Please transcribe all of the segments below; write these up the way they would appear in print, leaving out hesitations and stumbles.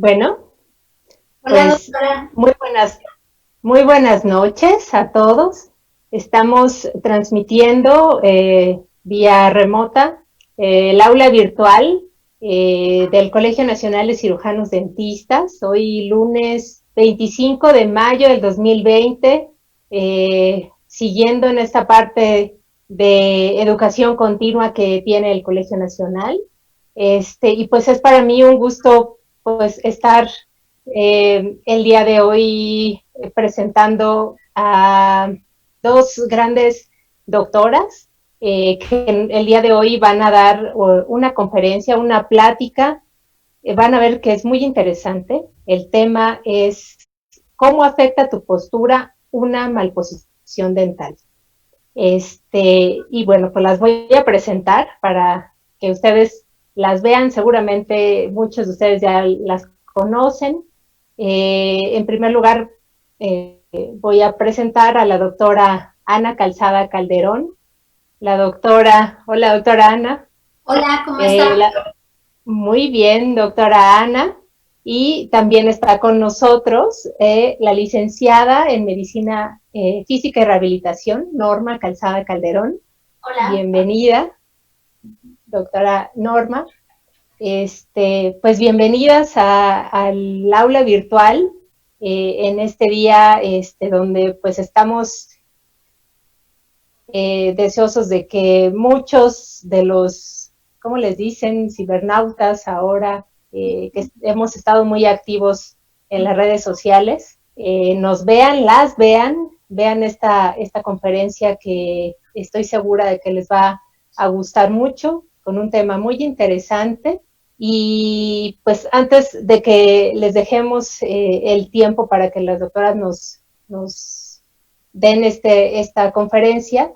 Bueno, Hola, pues doctora. muy buenas noches a todos. Estamos transmitiendo vía remota el aula virtual del Colegio Nacional de Cirujanos Dentistas. Hoy lunes 25 de mayo del 2020, siguiendo en esta parte de educación continua que tiene el Colegio Nacional. Y pues es para mí un gusto pues estar el día de hoy presentando a dos grandes doctoras que el día de hoy van a dar una conferencia, una plática. Van a ver que es muy interesante. El tema es cómo afecta tu postura una malposición dental. Y bueno, pues las voy a presentar para que ustedes las vean. Seguramente muchos de ustedes ya las conocen. En primer lugar, voy a presentar a la doctora Ana Calzada Calderón. Hola doctora Ana. Hola, ¿cómo Eh, está? la, Muy bien, doctora Ana. Y también está con nosotros la licenciada en Medicina Física y Rehabilitación, Norma Calzada Calderón. Hola. Bienvenida, doctora Norma. Pues bienvenidas al aula virtual en este día donde pues estamos deseosos de que muchos de los, ¿cómo les dicen? Cibernautas ahora, que hemos estado muy activos en las redes sociales, nos vean, vean esta conferencia que estoy segura de que les va a gustar mucho, con un tema muy interesante. Y pues antes de que les dejemos el tiempo para que las doctoras nos den esta conferencia,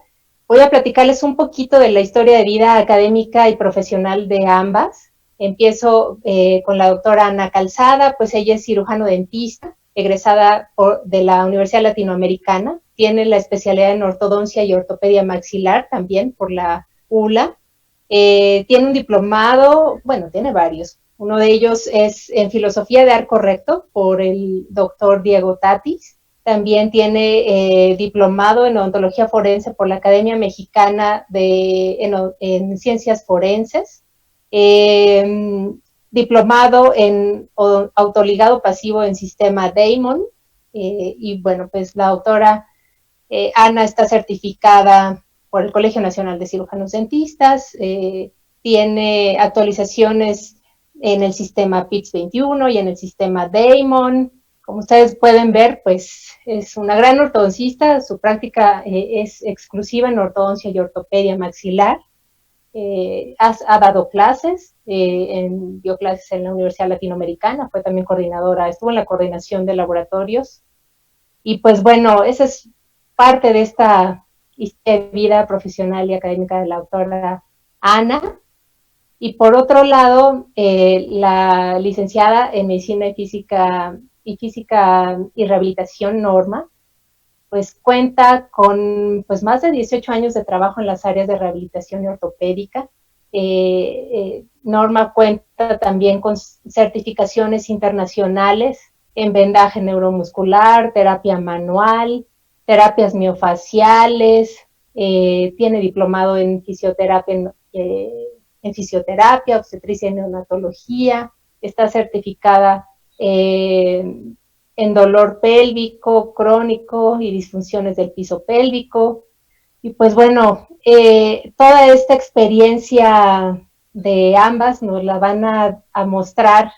voy a platicarles un poquito de la historia de vida académica y profesional de ambas. Empiezo con la doctora Ana Calzada, pues ella es cirujano dentista, egresada de la Universidad Latinoamericana, tiene la especialidad en ortodoncia y ortopedia maxilar también por la ULA. Tiene un diplomado, bueno, tiene varios. Uno de ellos es en filosofía de arco recto por el doctor Diego Tatis. También tiene diplomado en odontología forense por la Academia Mexicana en Ciencias Forenses. Diplomado en autoligado pasivo en sistema Damon. Y bueno, pues la doctora Ana está certificada por el Colegio Nacional de Cirujanos Dentistas, tiene actualizaciones en el sistema PITS 21 y en el sistema Damon. Como ustedes pueden ver, pues es una gran ortodoncista, su práctica es exclusiva en ortodoncia y ortopedia maxilar. Ha dado clases, dio clases en la Universidad Latinoamericana, fue también coordinadora, estuvo en la coordinación de laboratorios. Y pues bueno, esa es parte de esta vida profesional y académica de la autora Ana. Y por otro lado, la licenciada en Medicina y Rehabilitación Norma, pues cuenta con pues más de 18 años de trabajo en las áreas de rehabilitación y ortopédica. Norma cuenta también con certificaciones internacionales en vendaje neuromuscular, terapia manual, terapias miofaciales, tiene diplomado en fisioterapia, obstetricia y neonatología, está certificada en dolor pélvico, crónico y disfunciones del piso pélvico. Y pues bueno, toda esta experiencia de ambas nos la van a mostrar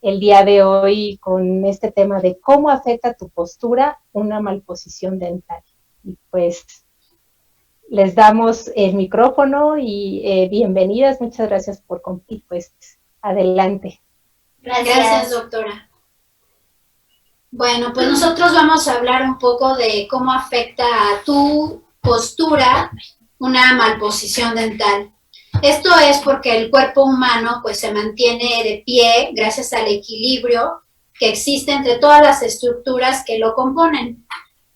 el día de hoy con este tema de cómo afecta tu postura una malposición dental. Y pues les damos el micrófono y bienvenidas, muchas gracias por compartir, pues adelante. Gracias, doctora. Bueno, pues nosotros vamos a hablar un poco de cómo afecta a tu postura una malposición dental. Esto es porque el cuerpo humano pues se mantiene de pie gracias al equilibrio que existe entre todas las estructuras que lo componen.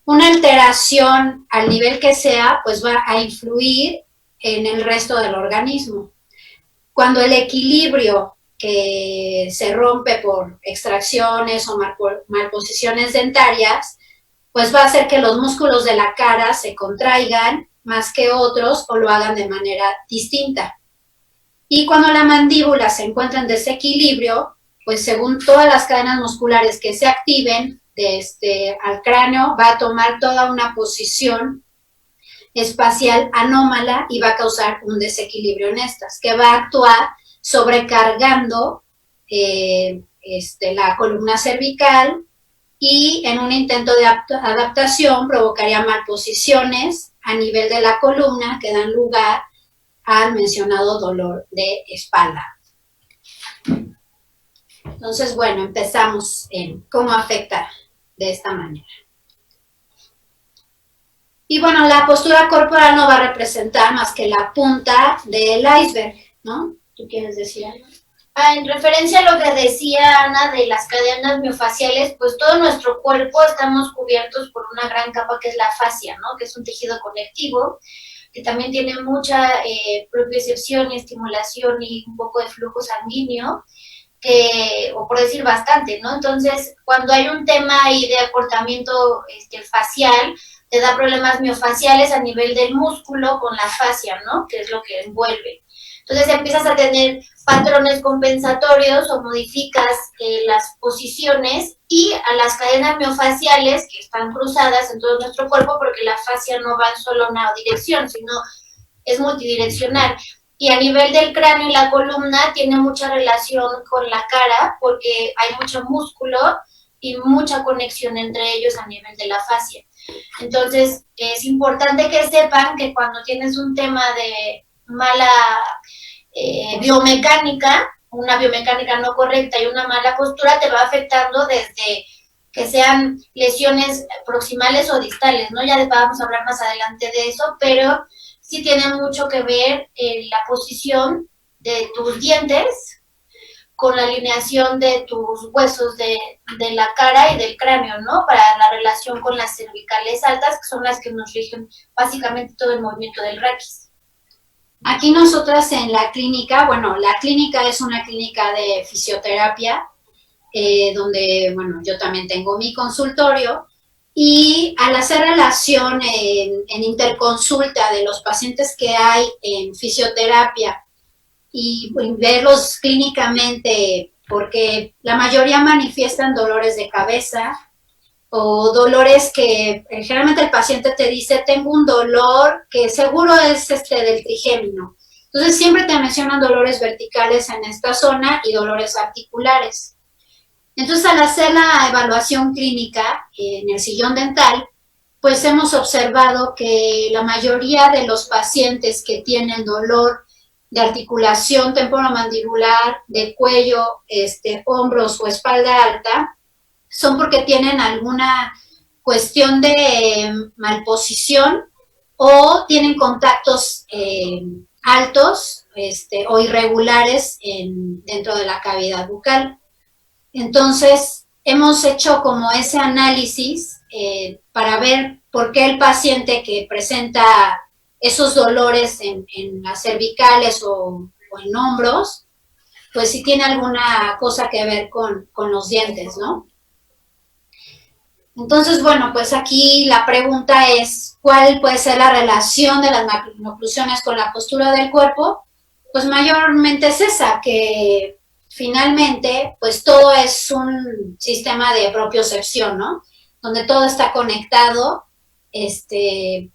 Una alteración al nivel que sea pues va a influir en el resto del organismo. Cuando el equilibrio que se rompe por extracciones o malposiciones dentarias, pues va a hacer que los músculos de la cara se contraigan más que otros o lo hagan de manera distinta. Y cuando la mandíbula se encuentra en desequilibrio, pues según todas las cadenas musculares que se activen al cráneo, va a tomar toda una posición espacial anómala y va a causar un desequilibrio en estas, que va a actuar sobrecargando la columna cervical y en un intento de adaptación provocaría malposiciones a nivel de la columna que dan lugar al mencionado dolor de espalda. Entonces, bueno, empezamos en cómo afecta de esta manera. Y bueno, la postura corporal no va a representar más que la punta del iceberg, ¿no? ¿Tú quieres decir algo? En referencia a lo que decía Ana de las cadenas miofaciales, pues todo nuestro cuerpo estamos cubiertos por una gran capa que es la fascia, ¿no? Que es un tejido conectivo, que también tiene mucha propiocepción y estimulación y un poco de flujo sanguíneo, o por decir bastante, ¿no? Entonces, cuando hay un tema ahí de acortamiento facial, te da problemas miofaciales a nivel del músculo con la fascia, ¿no? Que es lo que envuelve. Entonces empiezas a tener patrones compensatorios o modificas las posiciones y a las cadenas miofaciales que están cruzadas en todo nuestro cuerpo, porque la fascia no va en solo una dirección, sino es multidireccional. Y a nivel del cráneo y la columna tiene mucha relación con la cara porque hay mucho músculo y mucha conexión entre ellos a nivel de la fascia. Entonces es importante que sepan que cuando tienes un tema de mala biomecánica, una biomecánica no correcta y una mala postura, te va afectando desde que sean lesiones proximales o distales, ¿no? Ya vamos a hablar más adelante de eso, pero sí tiene mucho que ver la posición de tus dientes con la alineación de tus huesos de la cara y del cráneo, ¿no? Para la relación con las cervicales altas, que son las que nos rigen básicamente todo el movimiento del raquis. Aquí nosotras en la clínica, bueno, la clínica es una clínica de fisioterapia, donde, bueno, yo también tengo mi consultorio, y al hacer relación en interconsulta de los pacientes que hay en fisioterapia y verlos clínicamente, porque la mayoría manifiestan dolores de cabeza o dolores que generalmente el paciente te dice, tengo un dolor que seguro es del trigémino. Entonces siempre te mencionan dolores verticales en esta zona y dolores articulares. Entonces al hacer la evaluación clínica en el sillón dental, pues hemos observado que la mayoría de los pacientes que tienen dolor de articulación temporomandibular, de cuello, hombros o espalda alta, son porque tienen alguna cuestión de malposición o tienen contactos altos o irregulares dentro de la cavidad bucal. Entonces, hemos hecho como ese análisis para ver por qué el paciente que presenta esos dolores en las cervicales o en hombros, pues si tiene alguna cosa que ver con los dientes, ¿no? Entonces, bueno, pues aquí la pregunta es, ¿cuál puede ser la relación de las macrooclusiones con la postura del cuerpo? Pues mayormente es esa, que finalmente, pues todo es un sistema de propiocepción, ¿no? Donde todo está conectado,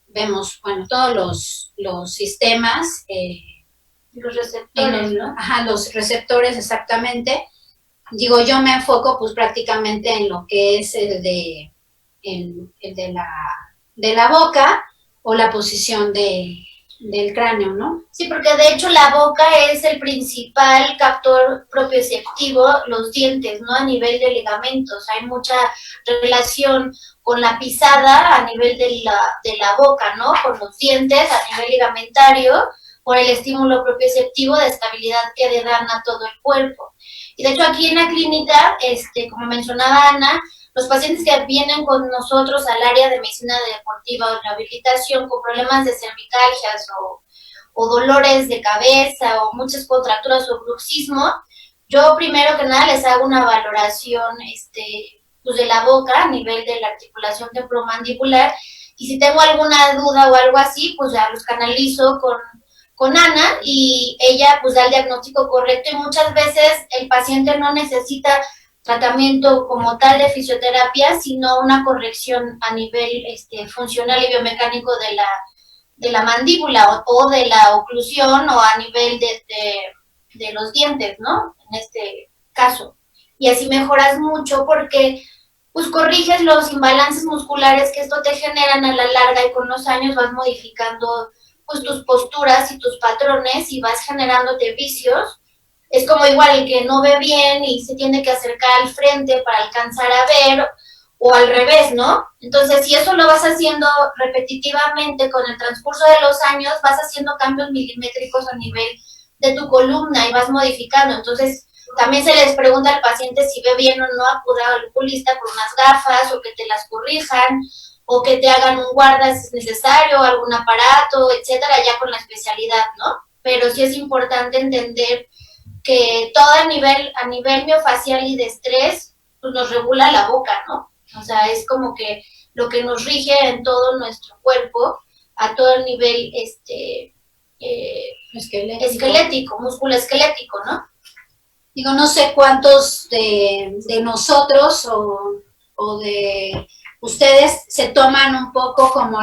vemos, bueno, todos los sistemas. Los receptores, ¿no? Ajá, los receptores, exactamente. Digo, yo me enfoco pues prácticamente en lo que es el de la boca o la posición del cráneo, ¿no? Sí, porque de hecho la boca es el principal captor propioceptivo, los dientes, ¿no? A nivel de ligamentos, hay mucha relación con la pisada a nivel de la boca, ¿no? Con los dientes a nivel ligamentario, por el estímulo propioceptivo de estabilidad que le dan a todo el cuerpo. Y de hecho aquí en la clínica, como mencionaba Ana, los pacientes que vienen con nosotros al área de medicina deportiva o rehabilitación con problemas de cervicalgias o dolores de cabeza o muchas contracturas o bruxismo, yo primero que nada les hago una valoración pues de la boca a nivel de la articulación temporomandibular, y si tengo alguna duda o algo así, pues ya los canalizo con Ana y ella pues da el diagnóstico correcto, y muchas veces el paciente no necesita tratamiento como tal de fisioterapia, sino una corrección a nivel funcional y biomecánico de la mandíbula o de la oclusión, o a nivel de los dientes, ¿no? En este caso. Y así mejoras mucho porque pues corriges los imbalances musculares que esto te generan a la larga, y con los años vas modificando pues tus posturas y tus patrones y vas generándote vicios. Es como igual el que no ve bien y se tiene que acercar al frente para alcanzar a ver, o al revés, ¿no? Entonces, si eso lo vas haciendo repetitivamente con el transcurso de los años, vas haciendo cambios milimétricos a nivel de tu columna y vas modificando. Entonces, también se les pregunta al paciente si ve bien o no, acudir al oculista por unas gafas, o que te las corrijan, o que te hagan un guarda si es necesario, algún aparato, etcétera, ya con la especialidad, ¿no? Pero sí es importante entender que todo a nivel miofacial y de estrés, pues nos regula la boca, ¿no? O sea, es como que lo que nos rige en todo nuestro cuerpo, a todo el nivel esquelético, músculo esquelético, ¿no? Digo, no sé cuántos de nosotros o de ustedes se toman un poco como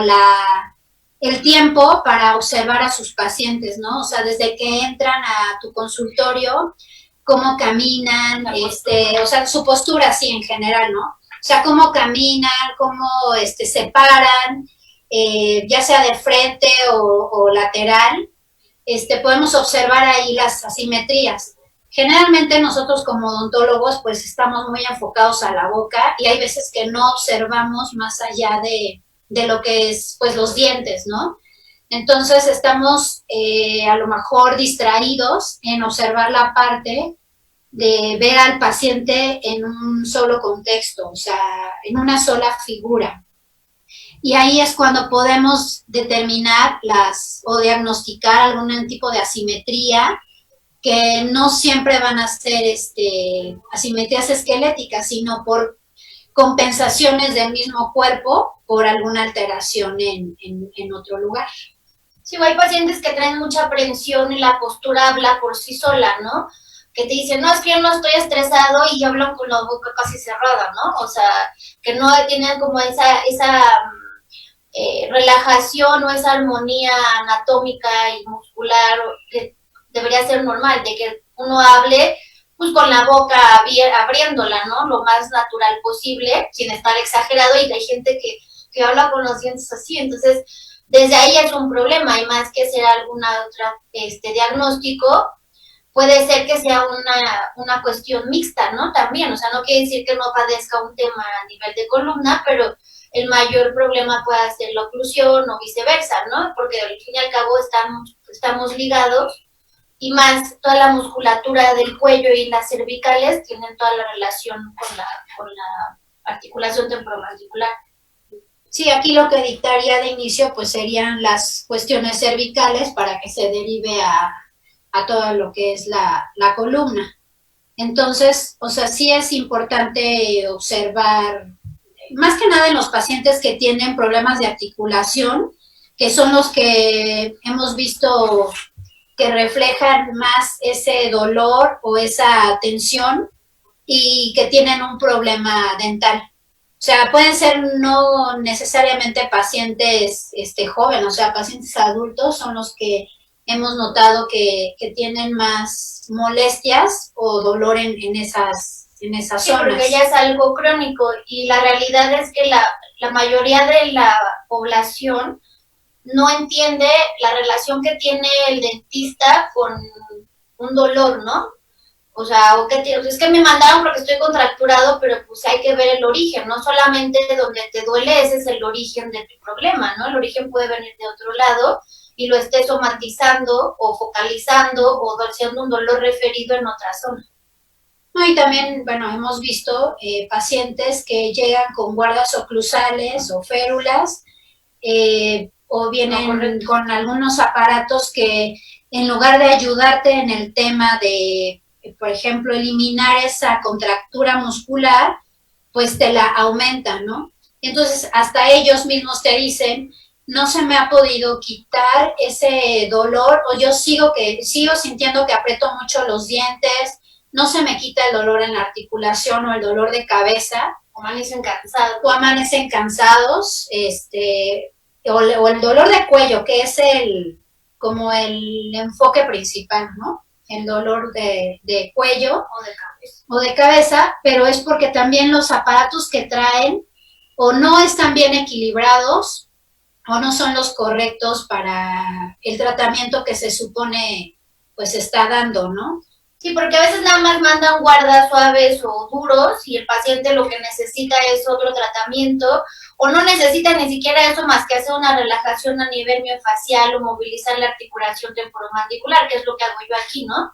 el tiempo para observar a sus pacientes, ¿no? O sea, desde que entran a tu consultorio, cómo caminan, o sea, su postura, sí, en general, ¿no? O sea, cómo caminan, cómo se paran, ya sea de frente o lateral, podemos observar ahí las asimetrías. Generalmente nosotros como odontólogos pues estamos muy enfocados a la boca, y hay veces que no observamos más allá de lo que es pues los dientes, ¿no? Entonces estamos a lo mejor distraídos en observar la parte de ver al paciente en un solo contexto, o sea, en una sola figura. Y ahí es cuando podemos determinar o diagnosticar algún tipo de asimetría, que no siempre van a ser asimetrías esqueléticas, sino por compensaciones del mismo cuerpo por alguna alteración en otro lugar. Sí, hay pacientes que traen mucha aprensión y la postura habla por sí sola, ¿no? Que te dicen, no, es que yo no estoy estresado, y hablan con la boca casi cerrada, ¿no? O sea, que no tienen como esa relajación o esa armonía anatómica y muscular que debería ser normal, de que uno hable pues con la boca abriéndola, ¿no? Lo más natural posible, sin estar exagerado, y hay gente que habla con los dientes así. Entonces, desde ahí es un problema, y más que ser alguna otra diagnóstico, puede ser que sea una cuestión mixta, ¿no? También, o sea, no quiere decir que no padezca un tema a nivel de columna, pero el mayor problema puede ser la oclusión o viceversa, ¿no? Porque al fin y al cabo estamos ligados, y más toda la musculatura del cuello y las cervicales tienen toda la relación con la articulación temporomandibular. Sí, aquí lo que dictaría de inicio pues serían las cuestiones cervicales para que se derive a todo lo que es la columna. Entonces, o sea, sí es importante observar, más que nada en los pacientes que tienen problemas de articulación, que son los que hemos visto que reflejan más ese dolor o esa tensión, y que tienen un problema dental. O sea, pueden ser no necesariamente pacientes jóvenes, o sea, pacientes adultos son los que hemos notado que tienen más molestias o dolor en esas zonas. Sí, porque ya es algo crónico, y la realidad es que la mayoría de la población no entiende la relación que tiene el dentista con un dolor, ¿no? O sea, es que me mandaron porque estoy contracturado, pero pues hay que ver el origen, no solamente donde te duele, ese es el origen de tu problema, ¿no? El origen puede venir de otro lado y lo estés somatizando o focalizando o siendo un dolor referido en otra zona. No, y también, bueno, hemos visto pacientes que llegan con guardas oclusales o férulas, o vienen con algunos aparatos que en lugar de ayudarte en el tema de por ejemplo, eliminar esa contractura muscular, pues te la aumenta, ¿no? Entonces, hasta ellos mismos te dicen, no se me ha podido quitar ese dolor, o yo sigo sintiendo que aprieto mucho los dientes, no se me quita el dolor en la articulación o el dolor de cabeza. O amanecen cansados. O amanecen cansados, o el dolor de cuello, que es como el enfoque principal, ¿no? El dolor de cuello o de cabeza, pero es porque también los aparatos que traen o no están bien equilibrados o no son los correctos para el tratamiento que se supone pues está dando, ¿no? Sí, porque a veces nada más mandan guardas suaves o duros y el paciente lo que necesita es otro tratamiento o no necesita ni siquiera eso más que hacer una relajación a nivel miofacial o movilizar la articulación temporomandibular, que es lo que hago yo aquí, ¿no?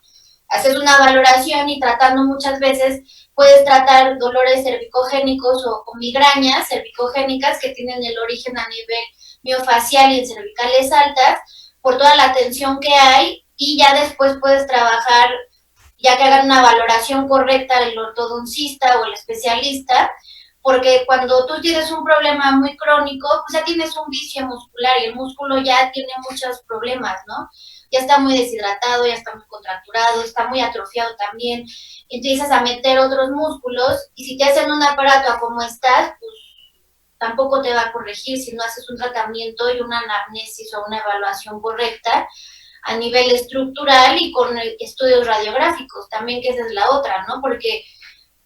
Haces una valoración y tratando muchas veces puedes tratar dolores cervicogénicos o migrañas cervicogénicas que tienen el origen a nivel miofacial y en cervicales altas por toda la tensión que hay y ya después puedes trabajar ya que hagan una valoración correcta el ortodoncista o el especialista, porque cuando tú tienes un problema muy crónico, pues ya tienes un vicio muscular y el músculo ya tiene muchos problemas, ¿no? Ya está muy deshidratado, ya está muy contracturado, está muy atrofiado también, empiezas a meter otros músculos y si te hacen un aparato a como estás, pues tampoco te va a corregir si no haces un tratamiento y una anamnesis o una evaluación correcta a nivel estructural y con estudios radiográficos también, que esa es la otra, ¿no? Porque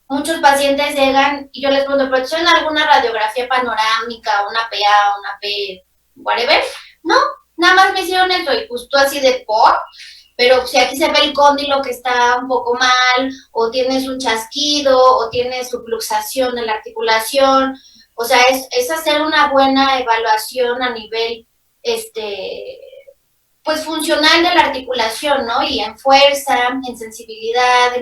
muchos pacientes llegan y yo les pregunto, ¿pero tienen alguna radiografía panorámica, una PA, una P, whatever? No, nada más me hicieron eso y justo así de por, pero si aquí se ve el cóndilo que está un poco mal, o tienes un chasquido, o tienes subluxación de la articulación, o sea, es hacer una buena evaluación a nivel, pues funcional de la articulación, ¿no? Y en fuerza, en sensibilidad,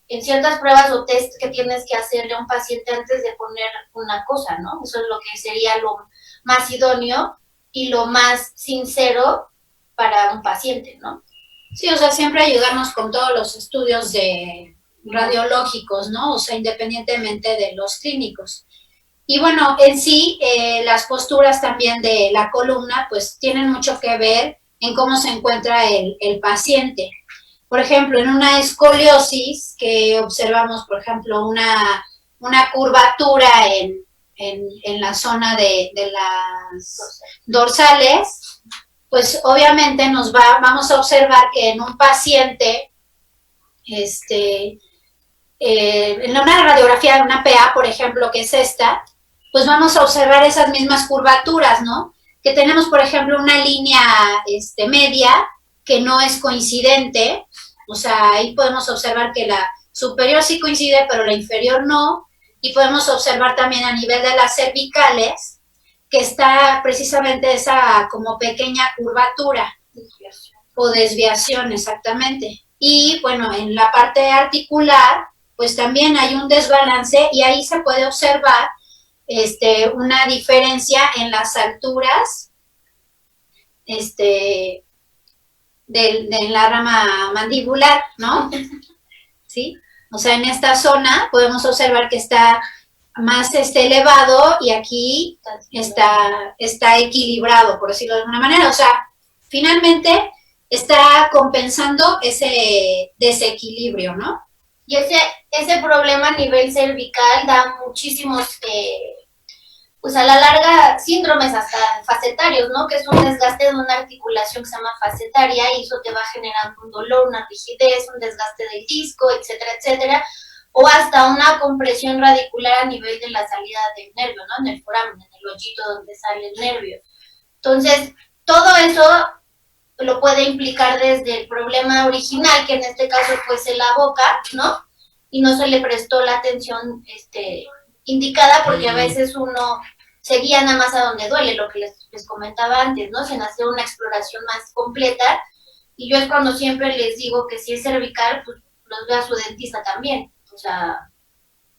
en ciertas pruebas o test que tienes que hacerle a un paciente antes de poner una cosa, ¿no? Eso es lo que sería lo más idóneo y lo más sincero para un paciente, ¿no? Sí, o sea, siempre ayudarnos con todos los estudios radiológicos, ¿no? O sea, independientemente de los clínicos. Y bueno, en sí, las posturas también de la columna, pues tienen mucho que ver en cómo se encuentra el paciente. Por ejemplo, en una escoliosis, que observamos, por ejemplo, una curvatura en la zona de las dorsales, pues obviamente vamos a observar que en un paciente, en una radiografía de una PA, por ejemplo, que es esta, pues vamos a observar esas mismas curvaturas, ¿no? Que tenemos, por ejemplo, una línea media que no es coincidente, o sea, ahí podemos observar que la superior sí coincide, pero la inferior no, y podemos observar también a nivel de las cervicales que está precisamente esa como pequeña curvatura o desviación, exactamente. Y bueno, en la parte articular, pues también hay un desbalance y ahí se puede observar una diferencia en las alturas de la rama mandibular, ¿no? ¿Sí? O sea, en esta zona podemos observar que está más elevado y aquí está equilibrado, por decirlo de alguna manera. O sea, finalmente está compensando ese desequilibrio, ¿no? Y ese problema a nivel cervical da muchísimos, pues a la larga, síndromes hasta facetarios, ¿no? Que es un desgaste de una articulación que se llama facetaria y eso te va generando un dolor, una rigidez, un desgaste del disco, etcétera, etcétera. O hasta una compresión radicular a nivel de la salida del nervio, ¿no? En el foramen, en el hoyito donde sale el nervio. Entonces, todo eso lo puede implicar desde el problema original, que en este caso pues es la boca, ¿no? Y no se le prestó la atención indicada porque a veces uno se guía nada más a donde duele, lo que les comentaba antes, ¿no? Sin hacer una exploración más completa. Y yo es cuando siempre les digo que si es cervical, pues los vea su dentista también. O sea,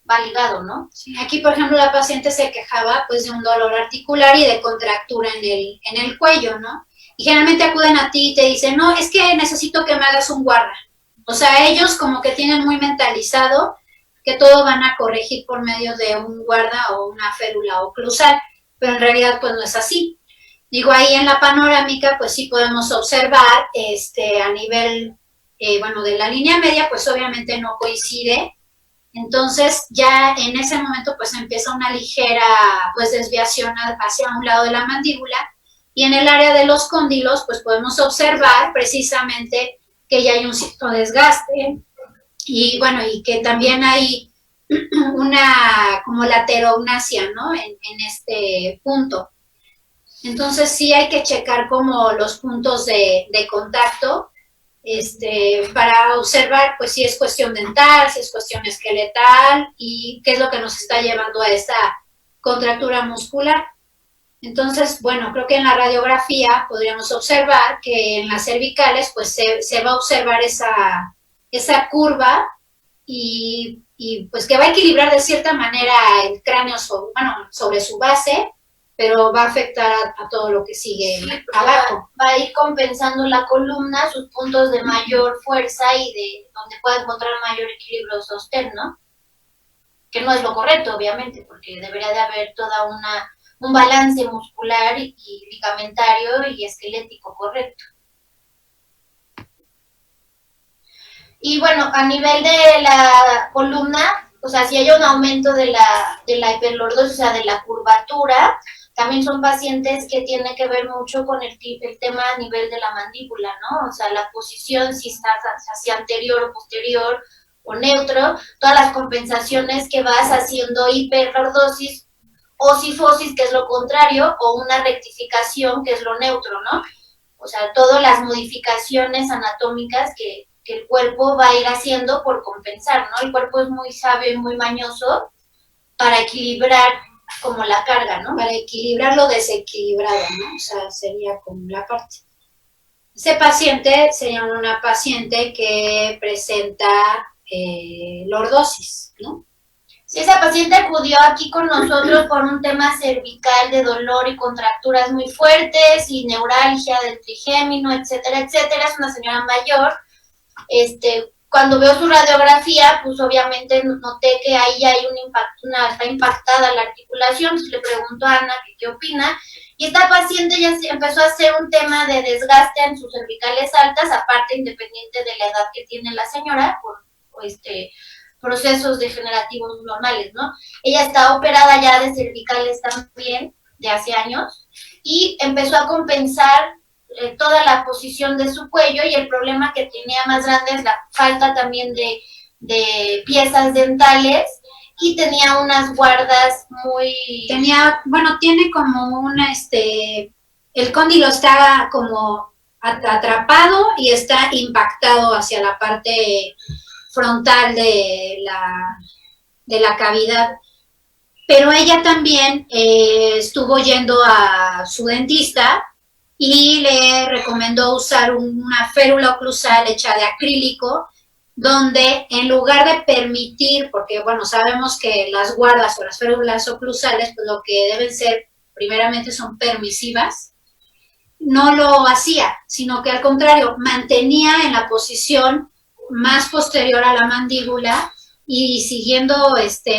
va ligado, ¿no? Sí, aquí, por ejemplo, la paciente se quejaba pues de un dolor articular y de contractura en el cuello, ¿no? Y generalmente acuden a ti y te dicen, no, es que necesito que me hagas un guarda. O sea, ellos como que tienen muy mentalizado que todo van a corregir por medio de un guarda o una férula oclusal, pero en realidad pues no es así. Digo, ahí en la panorámica pues sí podemos observar a nivel, bueno, de la línea media pues obviamente no coincide, entonces ya en ese momento pues empieza una ligera pues desviación hacia un lado de la mandíbula, y en el área de los cóndilos pues podemos observar precisamente que ya hay un cierto desgaste, y bueno, y que también hay una como laterognasia, ¿no? En este punto. Entonces sí hay que checar como los puntos de contacto, para observar pues si es cuestión dental, si es cuestión esqueletal y qué es lo que nos está llevando a esta contractura muscular. Entonces, bueno, creo que en la radiografía podríamos observar que en las cervicales pues se va a observar esa curva y pues que va a equilibrar de cierta manera el cráneo sobre su base, pero va a afectar a todo lo que sigue abajo. Va a ir compensando la columna sus puntos de mayor fuerza y de donde pueda encontrar mayor equilibrio sostén, ¿no? Que no es lo correcto, obviamente, porque debería de haber toda un balance muscular y ligamentario y esquelético correcto. Y bueno, a nivel de la columna, o sea, si hay un aumento de la hiperlordosis, o sea, de la curvatura, también son pacientes que tienen que ver mucho con el tema a nivel de la mandíbula, ¿no? O sea, la posición, si está hacia anterior o posterior o neutro, todas las compensaciones que vas haciendo hiperlordosis o cifosis, que es lo contrario, o una rectificación, que es lo neutro, ¿no? O sea, todas las modificaciones anatómicas que el cuerpo va a ir haciendo por compensar, ¿no? El cuerpo es muy sabio y muy mañoso para equilibrar como la carga, ¿no? Para equilibrar lo desequilibrado, ¿no? O sea, sería como la parte. Ese paciente sería una paciente que presenta lordosis, ¿no? Sí, esa paciente acudió aquí con nosotros por un tema cervical de dolor y contracturas muy fuertes y neuralgia del trigémino, etcétera, etcétera. Es una señora mayor. Cuando veo su radiografía, pues obviamente noté que ahí hay un impacto, está impactada la articulación. Entonces le pregunto a Ana qué opina, y esta paciente ya empezó a hacer un tema de desgaste en sus cervicales altas, aparte independiente de la edad que tiene la señora, por procesos degenerativos normales, ¿no? Ella está operada ya de cervicales también, de hace años, y empezó a compensar toda la posición de su cuello, y el problema que tenía más grande es la falta también de piezas dentales, y tenía unas guardas tiene como el cóndilo está como atrapado y está impactado hacia la parte frontal de la cavidad. Pero ella también estuvo yendo a su dentista y le recomendó usar una férula oclusal hecha de acrílico, donde en lugar de permitir, porque bueno, sabemos que las guardas o las férulas oclusales, pues lo que deben ser primeramente son permisivas, no lo hacía, sino que al contrario, mantenía en la posición más posterior a la mandíbula y siguiendo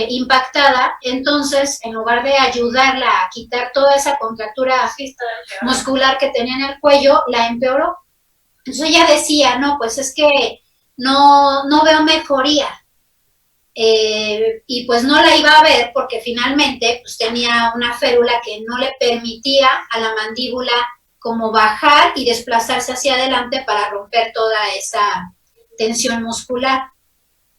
impactada. Entonces, en lugar de ayudarla a quitar toda esa contractura muscular que tenía en el cuello, la empeoró. Entonces ella decía, no, pues es que no veo mejoría. Y pues no la iba a ver porque finalmente pues tenía una férula que no le permitía a la mandíbula como bajar y desplazarse hacia adelante para romper toda esa tensión muscular.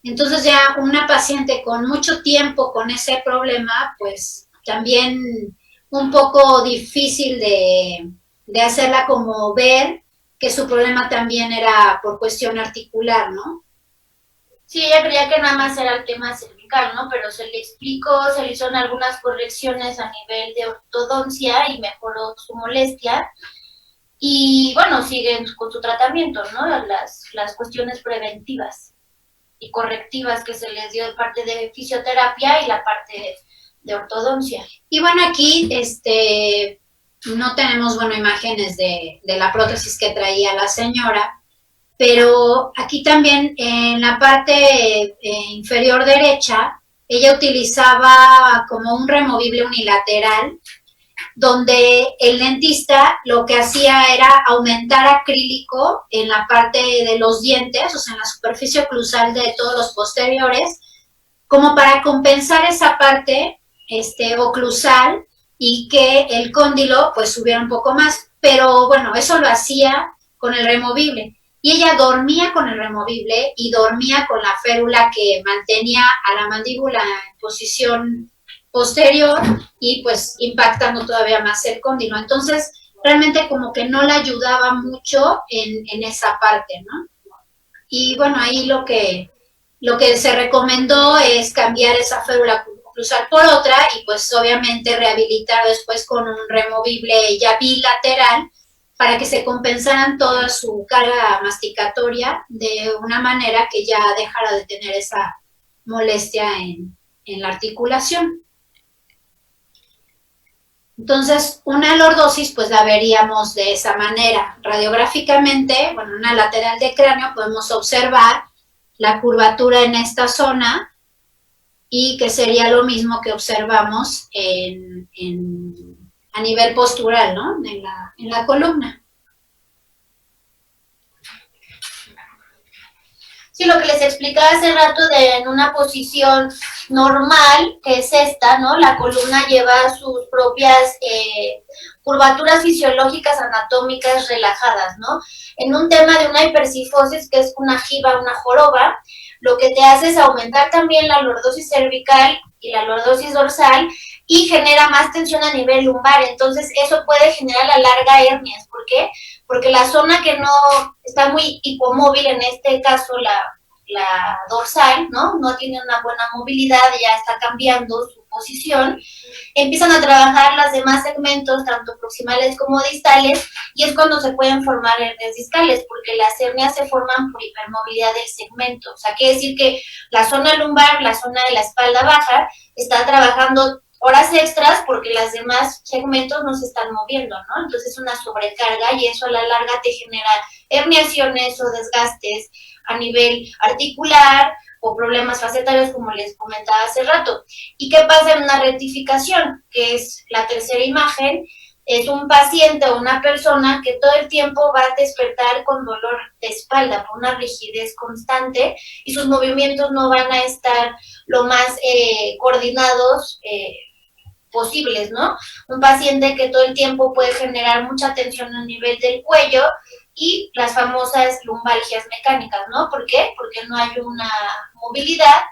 Entonces ya una paciente con mucho tiempo con ese problema, pues también un poco difícil de hacerla como ver que su problema también era por cuestión articular, ¿no? Sí, ella creía que nada más era el tema cervical, ¿no? Pero se le explicó, se le hicieron algunas correcciones a nivel de ortodoncia y mejoró su molestia. Y bueno, siguen con su tratamiento, ¿no? Las cuestiones preventivas y correctivas que se les dio de parte de fisioterapia y la parte de ortodoncia. Y bueno, aquí no tenemos, imágenes de la prótesis que traía la señora, pero aquí también en la parte inferior derecha, ella utilizaba como un removible unilateral, donde el dentista lo que hacía era aumentar acrílico en la parte de los dientes, o sea, en la superficie oclusal de todos los posteriores, como para compensar esa parte oclusal y que el cóndilo pues subiera un poco más. Pero bueno, eso lo hacía con el removible. Y ella dormía con el removible y dormía con la férula que mantenía a la mandíbula en posición posterior y pues impactando todavía más el cóndilo. Entonces, realmente como que no la ayudaba mucho en esa parte, ¿no? Y bueno, ahí lo que se recomendó es cambiar esa férula oclusal por otra y pues obviamente rehabilitar después con un removible ya bilateral para que se compensaran toda su carga masticatoria de una manera que ya dejara de tener esa molestia en la articulación. Entonces, una lordosis pues la veríamos de esa manera. Radiográficamente, bueno, una lateral de cráneo podemos observar la curvatura en esta zona y que sería lo mismo que observamos a nivel postural, ¿no? En la columna. Sí, lo que les explicaba hace rato en una posición normal, que es esta, ¿no? La columna lleva sus propias curvaturas fisiológicas anatómicas relajadas, ¿no? En un tema de una hipercifosis, que es una jiba, una joroba, lo que te hace es aumentar también la lordosis cervical y la lordosis dorsal y genera más tensión a nivel lumbar. Entonces, eso puede generar a la larga hernias. ¿Por qué? Porque la zona que no está muy hipomóvil, en este caso la dorsal, ¿no? No tiene una buena movilidad, ya está cambiando su posición, empiezan a trabajar los demás segmentos, tanto proximales como distales, y es cuando se pueden formar hernias discales, porque las hernias se forman por hipermovilidad del segmento. O sea, quiere decir que la zona lumbar, la zona de la espalda baja, está trabajando horas extras porque los demás segmentos no se están moviendo, ¿no? Entonces es una sobrecarga y eso a la larga te genera herniaciones o desgastes a nivel articular o problemas facetarios, como les comentaba hace rato. ¿Y qué pasa en una rectificación? Que es la tercera imagen. Es un paciente o una persona que todo el tiempo va a despertar con dolor de espalda, por una rigidez constante, y sus movimientos no van a estar lo más coordinados posibles, ¿no? Un paciente que todo el tiempo puede generar mucha tensión a nivel del cuello y las famosas lumbalgias mecánicas, ¿no? ¿Por qué? Porque no hay una movilidad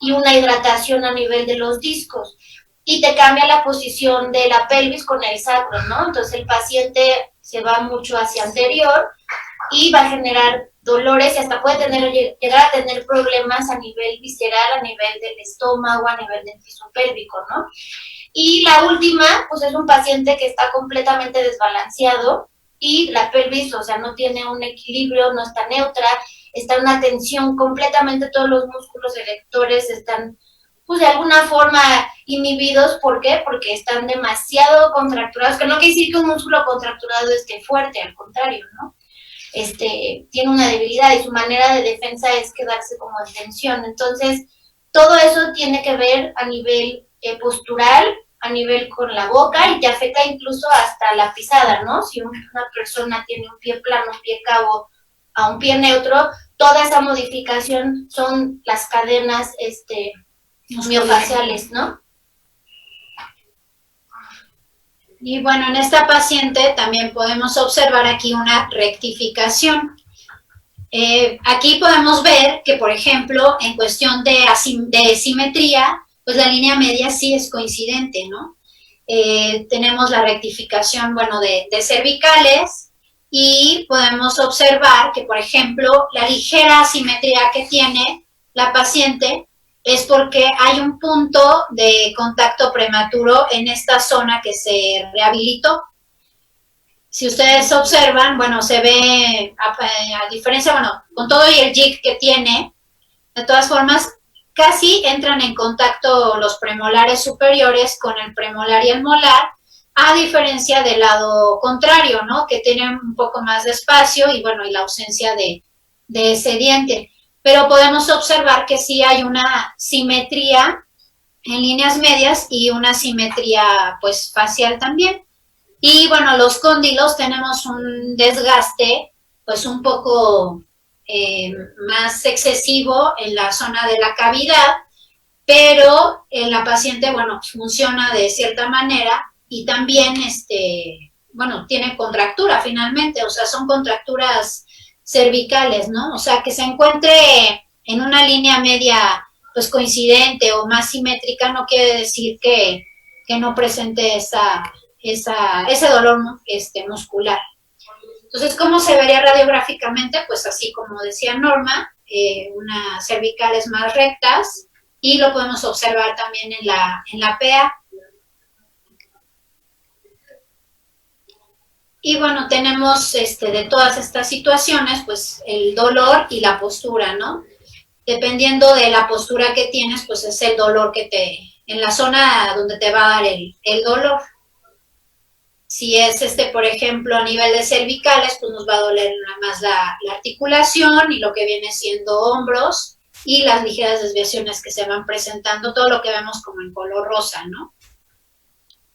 y una hidratación a nivel de los discos. Y te cambia la posición de la pelvis con el sacro, ¿no? Entonces el paciente se va mucho hacia anterior y va a generar dolores y hasta puede llegar a tener problemas a nivel visceral, a nivel del estómago, a nivel del piso pélvico, ¿no? Y la última, pues es un paciente que está completamente desbalanceado y la pelvis, o sea, no tiene un equilibrio, no está neutra, está en una tensión completamente, todos los músculos erectores están, pues de alguna forma inhibidos. ¿Por qué? Porque están demasiado contracturados, que no quiere decir que un músculo contracturado esté fuerte, al contrario, ¿no? Tiene una debilidad y su manera de defensa es quedarse como en tensión. Entonces, todo eso tiene que ver a nivel postural, a nivel con la boca, y te afecta incluso hasta la pisada, ¿no? Si una persona tiene un pie plano, un pie cabo a un pie neutro, toda esa modificación son las cadenas miofaciales, ¿no? Y bueno, en esta paciente también podemos observar aquí una rectificación. Aquí podemos ver que, por ejemplo, en cuestión de simetría, pues la línea media sí es coincidente, ¿no? Tenemos la rectificación, bueno, de cervicales y podemos observar que, por ejemplo, la ligera asimetría que tiene la paciente es porque hay un punto de contacto prematuro en esta zona que se rehabilitó. Si ustedes observan, bueno, se ve, a diferencia, bueno, con todo y el jig que tiene, de todas formas, casi entran en contacto los premolares superiores con el premolar y el molar, a diferencia del lado contrario, ¿no? Que tienen un poco más de espacio y, bueno, y la ausencia de de ese diente. Pero podemos observar que sí hay una simetría en líneas medias y una simetría pues facial también. Y bueno, los cóndilos tenemos un desgaste pues un poco más excesivo en la zona de la cavidad, pero la paciente, bueno, funciona de cierta manera y también, bueno, tiene contractura finalmente, o sea, son contracturas cervicales, ¿no? O sea, que se encuentre en una línea media, pues coincidente o más simétrica, no quiere decir que no presente ese dolor muscular. Entonces, ¿cómo se vería radiográficamente? Pues así como decía Norma, unas cervicales más rectas, y lo podemos observar también en la PA. Y bueno, tenemos de todas estas situaciones, pues el dolor y la postura, ¿no? Dependiendo de la postura que tienes, pues es el dolor en la zona donde te va a dar el dolor. Si es, por ejemplo, a nivel de cervicales, pues nos va a doler nada más la articulación y lo que viene siendo hombros y las ligeras desviaciones que se van presentando, todo lo que vemos como en color rosa, ¿no?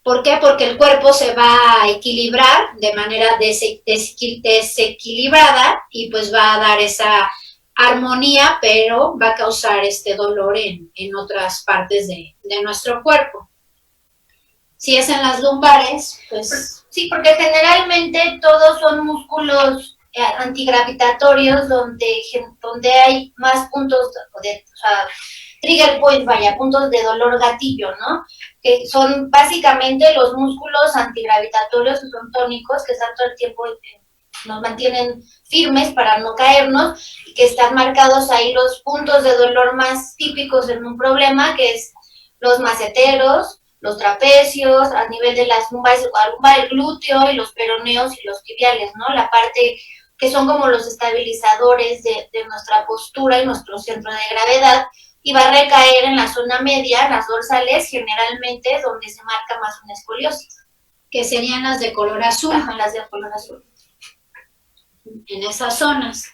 ¿Por qué? Porque el cuerpo se va a equilibrar de manera desequilibrada y pues va a dar esa armonía, pero va a causar dolor en otras partes de nuestro cuerpo. Si es en las lumbares, pues... Sí, porque generalmente todos son músculos antigravitatorios donde hay más puntos o sea, trigger points, puntos de dolor gatillo, ¿no? Que son básicamente los músculos antigravitatorios, que son tónicos, que están todo el tiempo, nos mantienen firmes para no caernos, y que están marcados ahí los puntos de dolor más típicos en un problema, que es los maceteros, los trapecios, a nivel de las lumbares, el glúteo y los peroneos y los tibiales, ¿no? La parte que son como los estabilizadores de nuestra postura y nuestro centro de gravedad, y va a recaer en la zona media, en las dorsales, generalmente donde se marca más una escoliosis. Que serían las de color azul. Ajá, las de color azul. En esas zonas.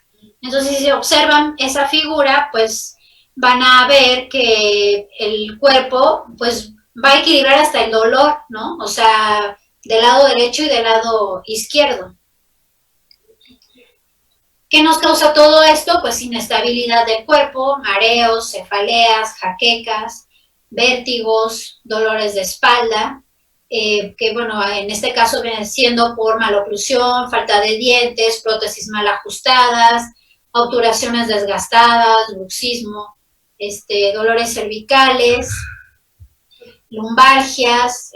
Entonces, si observan esa figura, pues van a ver que el cuerpo, pues, va a equilibrar hasta el dolor, ¿no? O sea, del lado derecho y del lado izquierdo. ¿Qué nos causa todo esto? Pues inestabilidad del cuerpo, mareos, cefaleas, jaquecas, vértigos, dolores de espalda, que bueno, en este caso viene siendo por maloclusión, falta de dientes, prótesis mal ajustadas, obturaciones desgastadas, bruxismo, dolores cervicales, lumbalgias,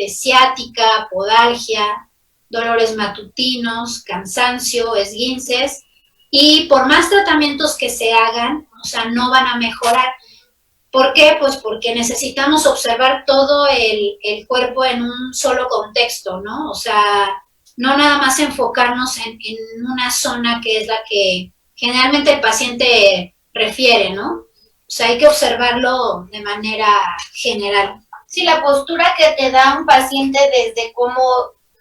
ciática, podalgia, dolores matutinos, cansancio, esguinces, y por más tratamientos que se hagan, o sea, no van a mejorar. ¿Por qué? Pues porque necesitamos observar todo el cuerpo en un solo contexto, ¿no? O sea, no nada más enfocarnos en una zona que es la que generalmente el paciente refiere, ¿no? O sea, hay que observarlo de manera general. Sí, la postura que te da un paciente desde cómo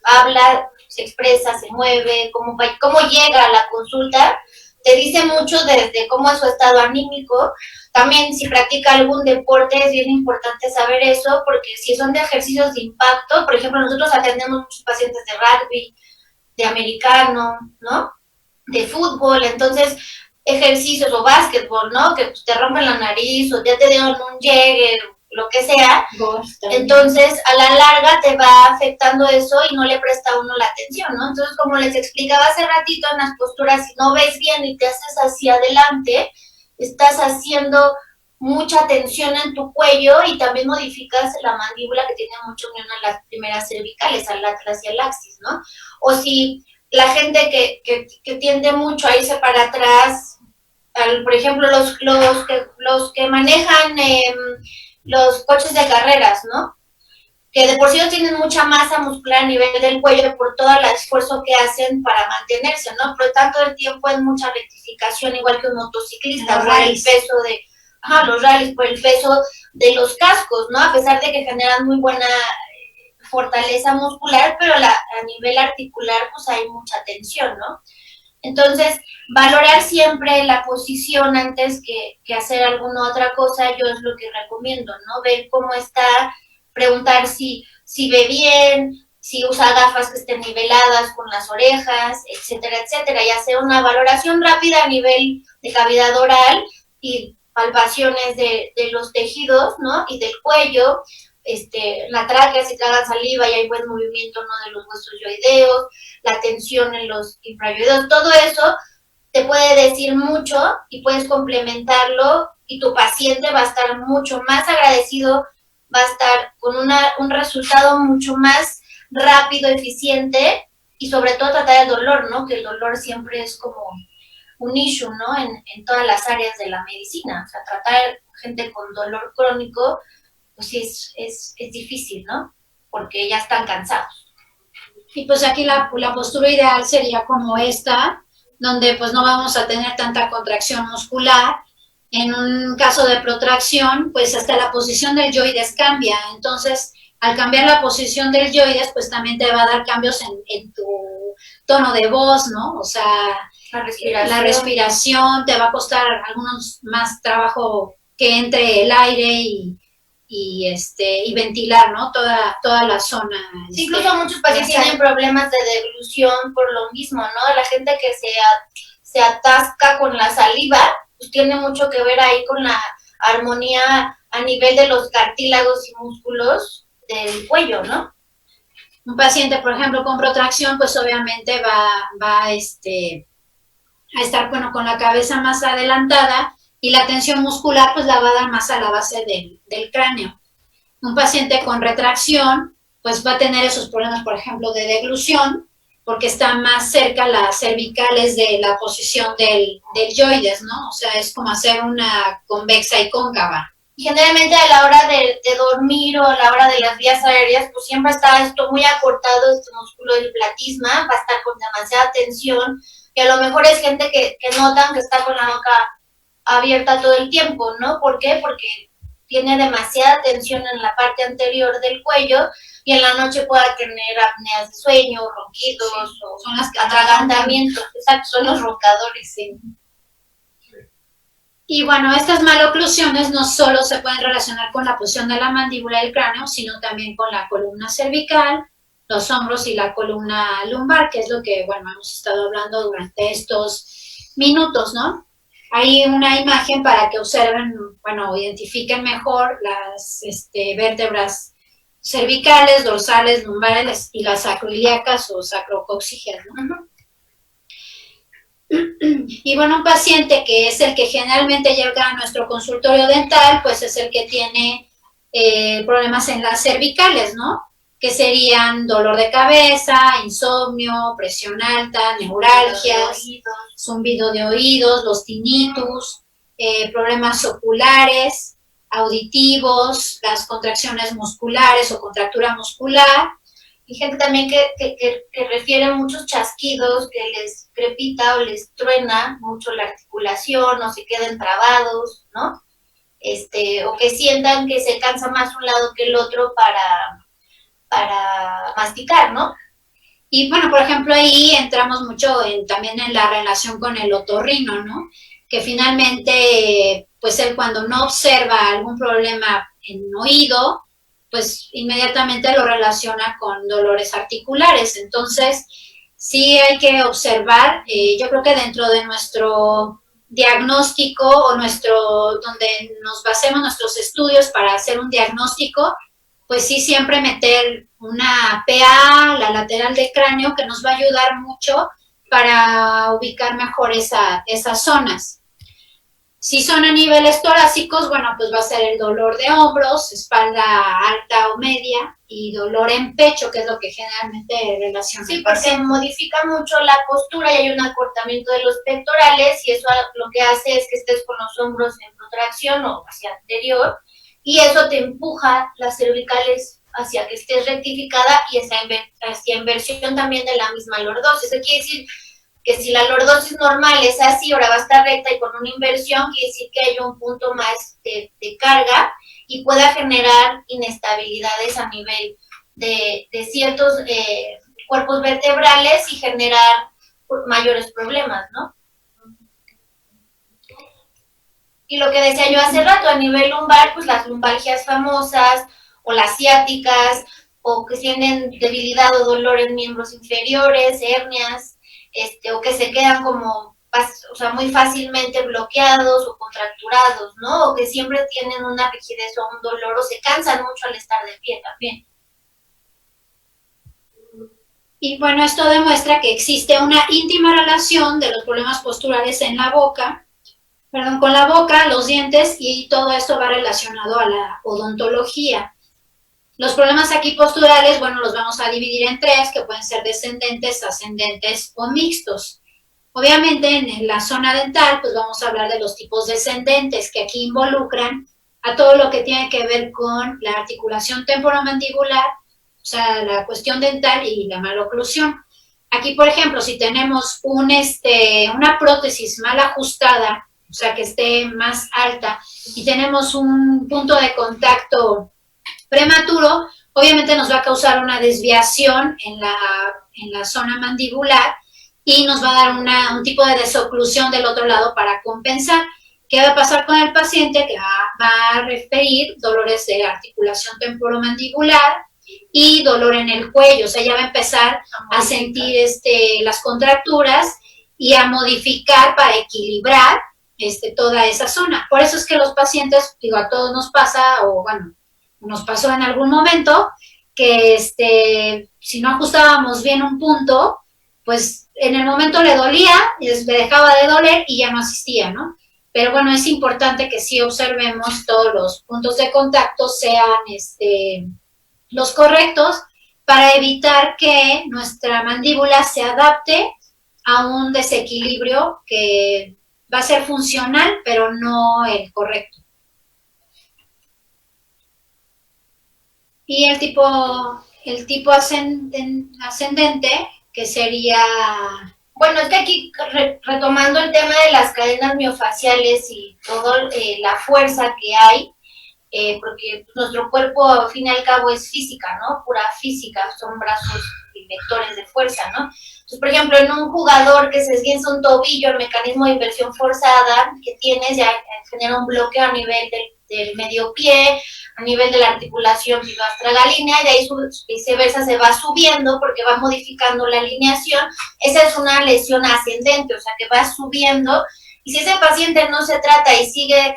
habla, se expresa, se mueve, cómo llega a la consulta, te dice mucho desde cómo es su estado anímico. También si practica algún deporte es bien importante saber eso, porque si son de ejercicios de impacto, por ejemplo, nosotros atendemos muchos pacientes de rugby, de americano, ¿no? De fútbol, entonces ejercicios o básquetbol, ¿no? Que te rompen la nariz o ya te dieron un llegue, lo que sea, entonces a la larga te va afectando eso y no le presta a uno la atención, ¿no? Entonces, como les explicaba hace ratito en las posturas, si no ves bien y te haces hacia adelante, estás haciendo mucha tensión en tu cuello y también modificas la mandíbula, que tiene mucha unión a las primeras cervicales, al atlas y al axis, ¿no? O si la gente que tiende mucho a irse para atrás, por ejemplo, los que manejan los coches de carreras, ¿no? Que de por sí tienen mucha masa muscular a nivel del cuello por todo el esfuerzo que hacen para mantenerse, ¿no? Pero tanto el tiempo es mucha rectificación, igual que un motociclista, por el peso de, los rallies, por el peso de los cascos, ¿no? A pesar de que generan muy buena fortaleza muscular, pero a nivel articular, pues hay mucha tensión, ¿no? Entonces, valorar siempre la posición antes que hacer alguna otra cosa, yo es lo que recomiendo, ¿no? Ver cómo está, preguntar si ve bien, si usa gafas que estén niveladas con las orejas, etcétera, etcétera, y hacer una valoración rápida a nivel de cavidad oral y palpaciones de los tejidos, ¿no? Y del cuello, la tráquea, si tragan saliva y hay buen movimiento, ¿no? De los huesos yoideos, la tensión en los infrayoideos, todo eso te puede decir mucho y puedes complementarlo y tu paciente va a estar mucho más agradecido, va a estar con un resultado mucho más rápido, eficiente y sobre todo tratar el dolor, ¿no? Que el dolor siempre es como un issue, ¿no? En todas las áreas de la medicina. O sea, tratar gente con dolor crónico, pues sí es difícil, ¿no? Porque ya están cansados. Y pues aquí la postura ideal sería como esta, donde pues no vamos a tener tanta contracción muscular. En un caso de protracción, pues hasta la posición del yoides cambia. Entonces, al cambiar la posición del yoides, pues también te va a dar cambios en tu tono de voz, ¿no? O sea, la respiración te va a costar algunos más trabajo que entre el aire y ventilar, ¿no? Toda la zona. Sí, incluso muchos pacientes tienen problemas de deglución por lo mismo, ¿no? La gente que se atasca con la saliva, pues tiene mucho que ver ahí con la armonía a nivel de los cartílagos y músculos del cuello, ¿no? Un paciente, por ejemplo, con protracción, pues obviamente va a estar, bueno, con la cabeza más adelantada y la tensión muscular pues la va a dar más a la base del cráneo. Un paciente con retracción pues va a tener esos problemas, por ejemplo, de deglución, porque está más cerca las cervicales de la posición del yoides, ¿no? O sea, es como hacer una convexa y cóncava. Generalmente a la hora de dormir o a la hora de las vías aéreas, pues siempre está esto muy acortado, este músculo del platisma, va a estar con demasiada tensión, y a lo mejor es gente que notan que está con la boca abierta todo el tiempo, ¿no? ¿Por qué? Porque tiene demasiada tensión en la parte anterior del cuello y en la noche pueda tener apneas de sueño, ronquidos, sí, o son los atragantamientos, exacto, son los roncadores, sí. Y bueno, estas maloclusiones no solo se pueden relacionar con la posición de la mandíbula y el cráneo, sino también con la columna cervical, los hombros y la columna lumbar, que es lo que, bueno, hemos estado hablando durante estos minutos, ¿no? Hay una imagen para que observen, bueno, identifiquen mejor las vértebras cervicales, dorsales, lumbares y las sacroiliacas o sacrocoxígeas, ¿no? Uh-huh. Y bueno, un paciente que es el que generalmente llega a nuestro consultorio dental, pues es el que tiene problemas en las cervicales, ¿no? Que serían dolor de cabeza, insomnio, presión alta, neuralgias, zumbido de oídos, los tinnitus, problemas oculares, auditivos, las contracciones musculares o contractura muscular. Y gente también que refiere muchos chasquidos, que les crepita o les truena mucho la articulación o se queden trabados, ¿no? O que sientan que se cansa más un lado que el otro para masticar, ¿no? Y bueno, por ejemplo, ahí entramos mucho también en la relación con el otorrino, ¿no? Que finalmente, pues él cuando no observa algún problema en oído, pues inmediatamente lo relaciona con dolores articulares. Entonces, sí hay que observar, yo creo que dentro de nuestro diagnóstico o donde nos basemos nuestros estudios para hacer un diagnóstico, pues sí siempre meter una PA, la lateral del cráneo, que nos va a ayudar mucho para ubicar mejor esas zonas. Si son a niveles torácicos, bueno, pues va a ser el dolor de hombros, espalda alta o media y dolor en pecho, que es lo que generalmente relaciona. Sí, porque modifica mucho la postura y hay un acortamiento de los pectorales y eso lo que hace es que estés con los hombros en protracción o hacia anterior y eso te empuja las cervicales hacia que estés rectificada y hacia inversión también de la misma lordosis. Eso quiere decir que si la lordosis normal es así, ahora va a estar recta y con una inversión, quiere decir que hay un punto más de carga y pueda generar inestabilidades a nivel de ciertos cuerpos vertebrales y generar mayores problemas, ¿no? Y lo que decía yo hace rato, a nivel lumbar, pues las lumbalgias famosas, o las ciáticas, o que tienen debilidad o dolor en miembros inferiores, hernias, o que se quedan como, o sea, muy fácilmente bloqueados o contracturados, ¿no? O que siempre tienen una rigidez o un dolor, o se cansan mucho al estar de pie también. Y bueno, esto demuestra que existe una íntima relación de los problemas posturales en la boca, con la boca, los dientes, y todo esto va relacionado a la odontología. Los problemas aquí posturales, bueno, los vamos a dividir en tres, que pueden ser descendentes, ascendentes o mixtos. Obviamente en la zona dental, pues vamos a hablar de los tipos descendentes, que aquí involucran a todo lo que tiene que ver con la articulación temporomandibular, o sea, la cuestión dental y la maloclusión. Aquí, por ejemplo, si tenemos una prótesis mal ajustada, o sea, que esté más alta, y tenemos un punto de contacto prematuro, obviamente nos va a causar una desviación en la zona mandibular y nos va a dar un tipo de desoclusión del otro lado para compensar. ¿Qué va a pasar con el paciente? Que va a referir dolores de articulación temporomandibular y dolor en el cuello, o sea, ya va a empezar a sentir las contracturas y a modificar para equilibrar toda esa zona. Por eso es que los pacientes, digo, a todos nos pasa, o bueno, nos pasó en algún momento, que si no ajustábamos bien un punto, pues en el momento le dolía, le dejaba de doler y ya no asistía, ¿no? Pero bueno, es importante que sí observemos todos los puntos de contacto sean los correctos para evitar que nuestra mandíbula se adapte a un desequilibrio que va a ser funcional, pero no el correcto. Y el tipo ascendente, que sería... Bueno, es que aquí, retomando el tema de las cadenas miofaciales y toda la fuerza que hay, porque nuestro cuerpo, al fin y al cabo, es física, ¿no? Pura física, son brazos y vectores de fuerza, ¿no? Entonces, por ejemplo, en un jugador que se esguinza un tobillo, el mecanismo de inversión forzada que tienes ya genera un bloqueo a nivel del medio pie, a nivel de la articulación piloastragalínea, y de ahí viceversa se va subiendo porque va modificando la alineación. Esa es una lesión ascendente, o sea, que va subiendo, y si ese paciente no se trata y sigue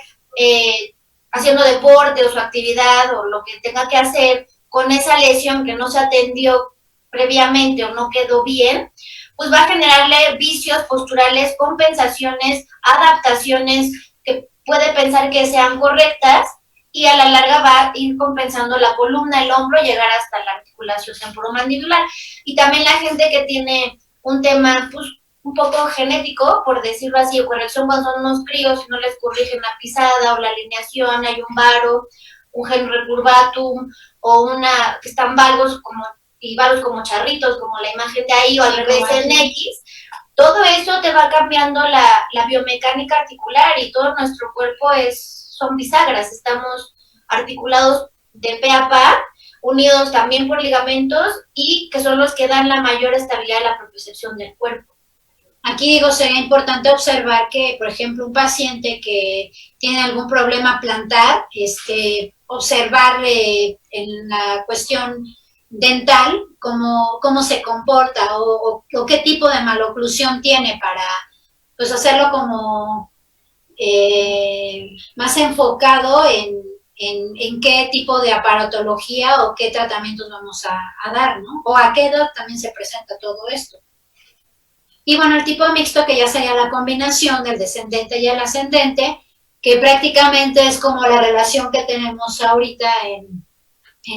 haciendo deporte o su actividad o lo que tenga que hacer con esa lesión que no se atendió previamente o no quedó bien, pues va a generarle vicios posturales, compensaciones, adaptaciones que puede pensar que sean correctas, y a la larga va a ir compensando la columna, el hombro, llegar hasta la articulación temporomandibular. Y también la gente que tiene un tema, pues, un poco genético, por decirlo así, o corrección cuando son unos críos y no les corrigen la pisada o la alineación, hay un varo, un gen recurvatum, o que están valgos y varos como charritos, como la imagen de ahí, o al revés en X. Todo eso te va cambiando la biomecánica articular, y todo nuestro cuerpo son bisagras, estamos articulados de pe a pa, unidos también por ligamentos, y que son los que dan la mayor estabilidad a la propiocepción del cuerpo. Aquí digo, sería importante observar que, por ejemplo, un paciente que tiene algún problema plantar, observar en la cuestión dental cómo se comporta o qué tipo de maloclusión tiene para, pues, hacerlo como más enfocado en qué tipo de aparatología o qué tratamientos vamos a dar, ¿no? O a qué edad también se presenta todo esto. Y bueno, el tipo mixto, que ya sería la combinación del descendente y el ascendente, que prácticamente es como la relación que tenemos ahorita en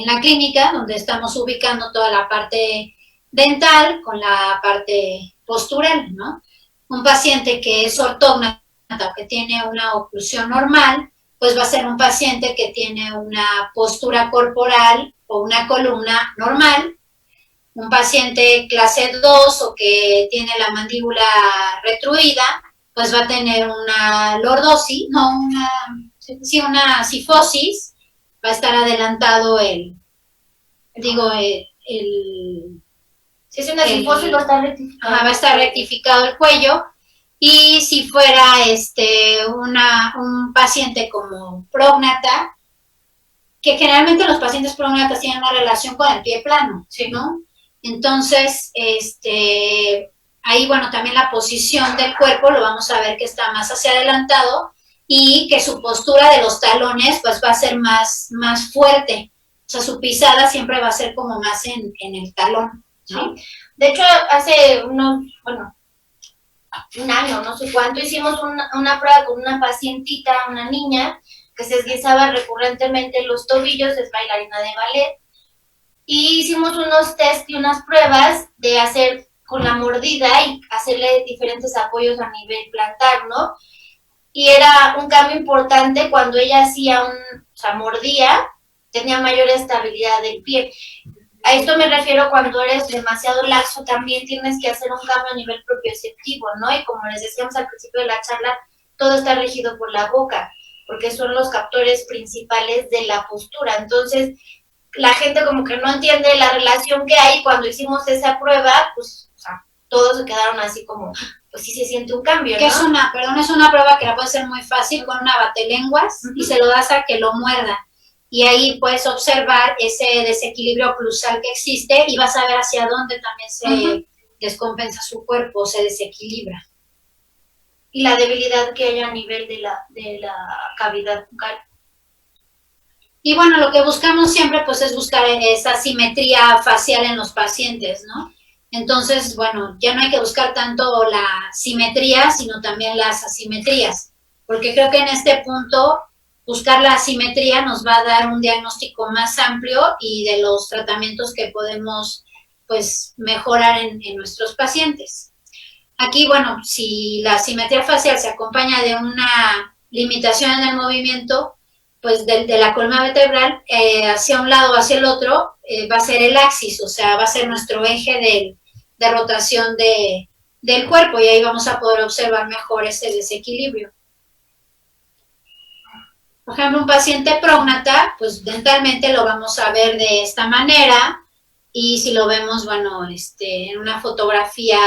la clínica, donde estamos ubicando toda la parte dental con la parte postural, ¿no? Un paciente que es ortógnata o que tiene una oclusión normal, pues va a ser un paciente que tiene una postura corporal o una columna normal. Un paciente clase 2 o que tiene la mandíbula retruida, pues va a tener una lordosis, una cifosis, va a estar adelantado Si es una cifosis, va a estar rectificado. Va a estar rectificado el cuello. Y si fuera un paciente como prógnata, que generalmente los pacientes prógnatas tienen una relación con el pie plano, sí, ¿no? Entonces, ahí, bueno, también la posición del cuerpo lo vamos a ver que está más hacia adelantado y que su postura de los talones pues va a ser más fuerte. O sea, su pisada siempre va a ser como más en el talón, ¿no? Sí. De hecho, hace un año, no sé cuánto, hicimos una prueba con una pacientita, una niña, que se esguinzaba recurrentemente los tobillos, es bailarina de ballet, y hicimos unos test y unas pruebas de hacer con la mordida y hacerle diferentes apoyos a nivel plantar, ¿no? Y era un cambio importante cuando ella hacía mordía, tenía mayor estabilidad del pie. A esto me refiero cuando eres demasiado laxo, también tienes que hacer un cambio a nivel propioceptivo, ¿no? Y como les decíamos al principio de la charla, todo está regido por la boca, porque son los captores principales de la postura. Entonces, la gente como que no entiende la relación que hay. Cuando hicimos esa prueba, pues, todos se quedaron así como, pues sí se siente un cambio, ¿no? Que es una prueba que la puede hacer muy fácil con una batelenguas y se lo das a que lo muerda. Y ahí puedes observar ese desequilibrio oclusal que existe y vas a ver hacia dónde también se descompensa su cuerpo, se desequilibra. Y la debilidad que hay a nivel de la cavidad bucal. Y bueno, lo que buscamos siempre pues es buscar esa simetría facial en los pacientes, ¿no? Entonces, bueno, ya no hay que buscar tanto la simetría, sino también las asimetrías, porque creo que en este punto buscar la asimetría nos va a dar un diagnóstico más amplio y de los tratamientos que podemos pues mejorar en nuestros pacientes. Aquí, bueno, si la asimetría facial se acompaña de una limitación en el movimiento, pues de la columna vertebral hacia un lado o hacia el otro, va a ser el axis, o sea, va a ser nuestro eje de rotación del cuerpo y ahí vamos a poder observar mejor ese desequilibrio. Por ejemplo, un paciente prógnata, pues dentalmente lo vamos a ver de esta manera y si lo vemos, bueno, en una fotografía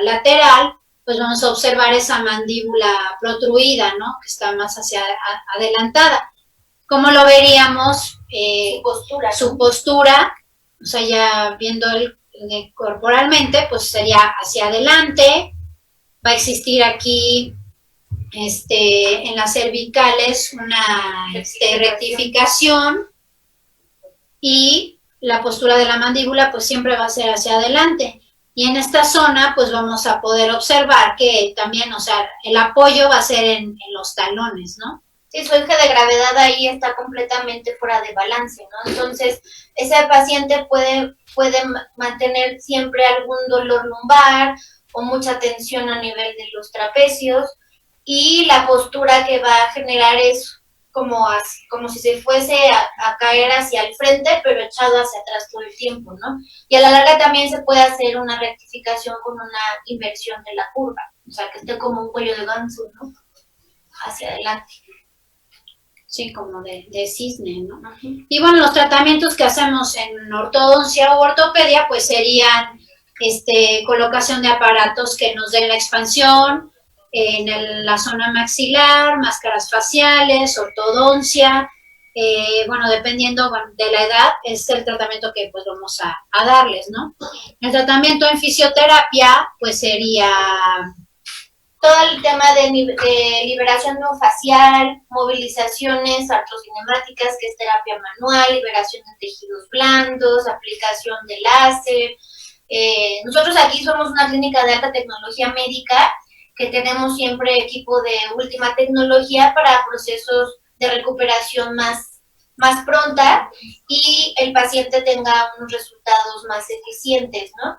lateral, pues vamos a observar esa mandíbula protruida, ¿no? Que está más hacia adelantada. ¿Cómo lo veríamos? Su postura, o sea, ya viendo corporalmente, pues sería hacia adelante, va a existir aquí en las cervicales una rectificación y la postura de la mandíbula pues siempre va a ser hacia adelante. Y en esta zona pues vamos a poder observar que también, o sea, el apoyo va a ser en los talones, ¿no? Sí, su eje de gravedad ahí está completamente fuera de balance, ¿no? Entonces, ese paciente puede mantener siempre algún dolor lumbar o mucha tensión a nivel de los trapecios y la postura que va a generar es como si se fuese a caer hacia el frente, pero echado hacia atrás todo el tiempo, ¿no? Y a la larga también se puede hacer una rectificación con una inversión de la curva, o sea, que esté como un cuello de ganso, ¿no? Hacia adelante. Sí, como de cisne, ¿no? Y bueno, los tratamientos que hacemos en ortodoncia o ortopedia, pues serían colocación de aparatos que nos den la expansión en la zona maxilar, máscaras faciales, ortodoncia, bueno, dependiendo de la edad, es el tratamiento que pues vamos a darles, ¿no? El tratamiento en fisioterapia, pues sería todo el tema de liberación miofascial, movilizaciones artrocinemáticas, que es terapia manual, liberación de tejidos blandos, aplicación de láser. Nosotros aquí somos una clínica de alta tecnología médica que tenemos siempre equipo de última tecnología para procesos de recuperación más pronta y el paciente tenga unos resultados más eficientes, ¿no?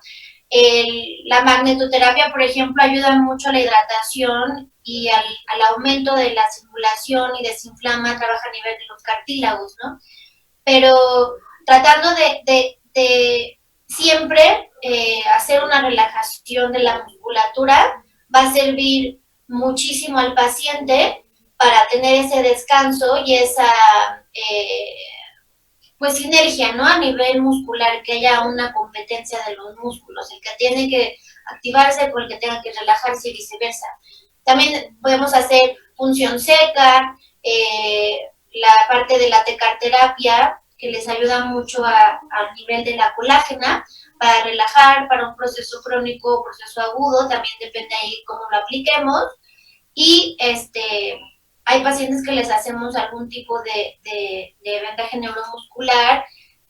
La magnetoterapia, por ejemplo, ayuda mucho a la hidratación y al aumento de la circulación y desinflama, trabaja a nivel de los cartílagos, ¿no? Pero tratando de siempre hacer una relajación de la musculatura va a servir muchísimo al paciente para tener ese descanso y pues sinergia, ¿no? A nivel muscular, que haya una competencia de los músculos, el que tiene que activarse con el que tenga que relajarse y viceversa. También podemos hacer punción seca, la parte de la tecarterapia, que les ayuda mucho al nivel de la colágena, para relajar, para un proceso crónico o proceso agudo, también depende ahí cómo lo apliquemos. Y hay pacientes que les hacemos algún tipo de vendaje neuromuscular,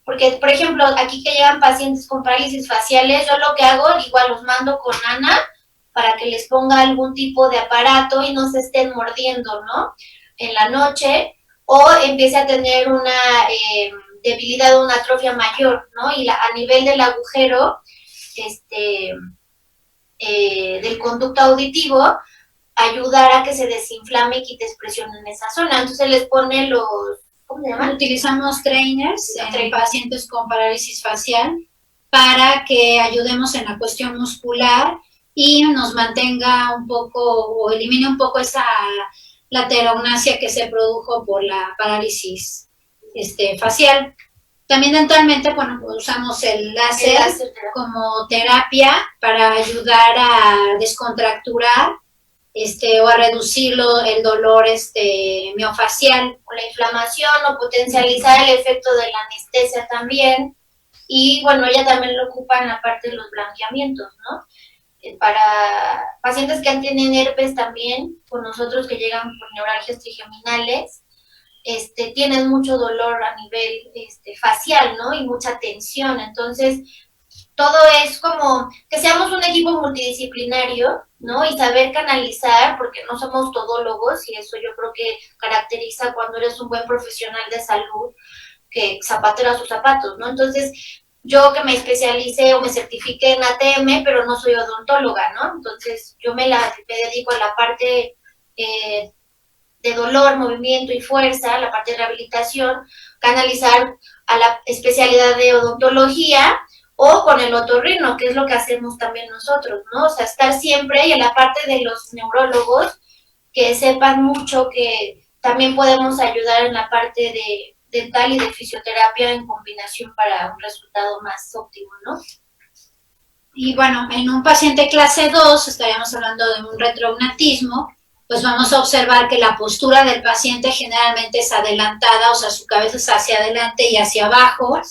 porque, por ejemplo, aquí que llegan pacientes con parálisis faciales, yo lo que hago, igual los mando con Ana para que les ponga algún tipo de aparato y no se estén mordiendo, ¿no? En la noche, o empiece a tener una debilidad o una atrofia mayor, ¿no? Y a nivel del agujero del conducto auditivo, ayudar a que se desinflame y quite expresión en esa zona. Entonces les pone los, ¿cómo se llaman? Utilizamos trainers en pacientes con parálisis facial para que ayudemos en la cuestión muscular y nos mantenga un poco o elimine un poco esa laterognasia que se produjo por la parálisis facial. También dentalmente, bueno, usamos el láser como terapia para ayudar a descontracturar o a reducir el dolor miofacial. O la inflamación, o potencializar el efecto de la anestesia también. Y bueno, ella también lo ocupa en la parte de los blanqueamientos, ¿no? Para pacientes que tienen herpes también, con nosotros que llegan por neuralgias trigeminales, tienen mucho dolor a nivel facial, ¿no? Y mucha tensión. Entonces, todo es como que seamos un equipo multidisciplinario, ¿no? Y saber canalizar, porque no somos todólogos, y eso yo creo que caracteriza cuando eres un buen profesional de salud, que zapatero a sus zapatos, ¿no? Entonces, yo que me especialicé o me certifiqué en ATM, pero no soy odontóloga, ¿no? Entonces, yo me dedico a la parte de dolor, movimiento y fuerza, la parte de rehabilitación, canalizar a la especialidad de odontología, o con el otorrino, que es lo que hacemos también nosotros, ¿no? O sea, estar siempre, y en la parte de los neurólogos, que sepan mucho que también podemos ayudar en la parte de dental y de fisioterapia en combinación para un resultado más óptimo, ¿no? Y bueno, en un paciente clase 2, estaríamos hablando de un retrognatismo, pues vamos a observar que la postura del paciente generalmente es adelantada, o sea, su cabeza es hacia adelante y hacia abajo,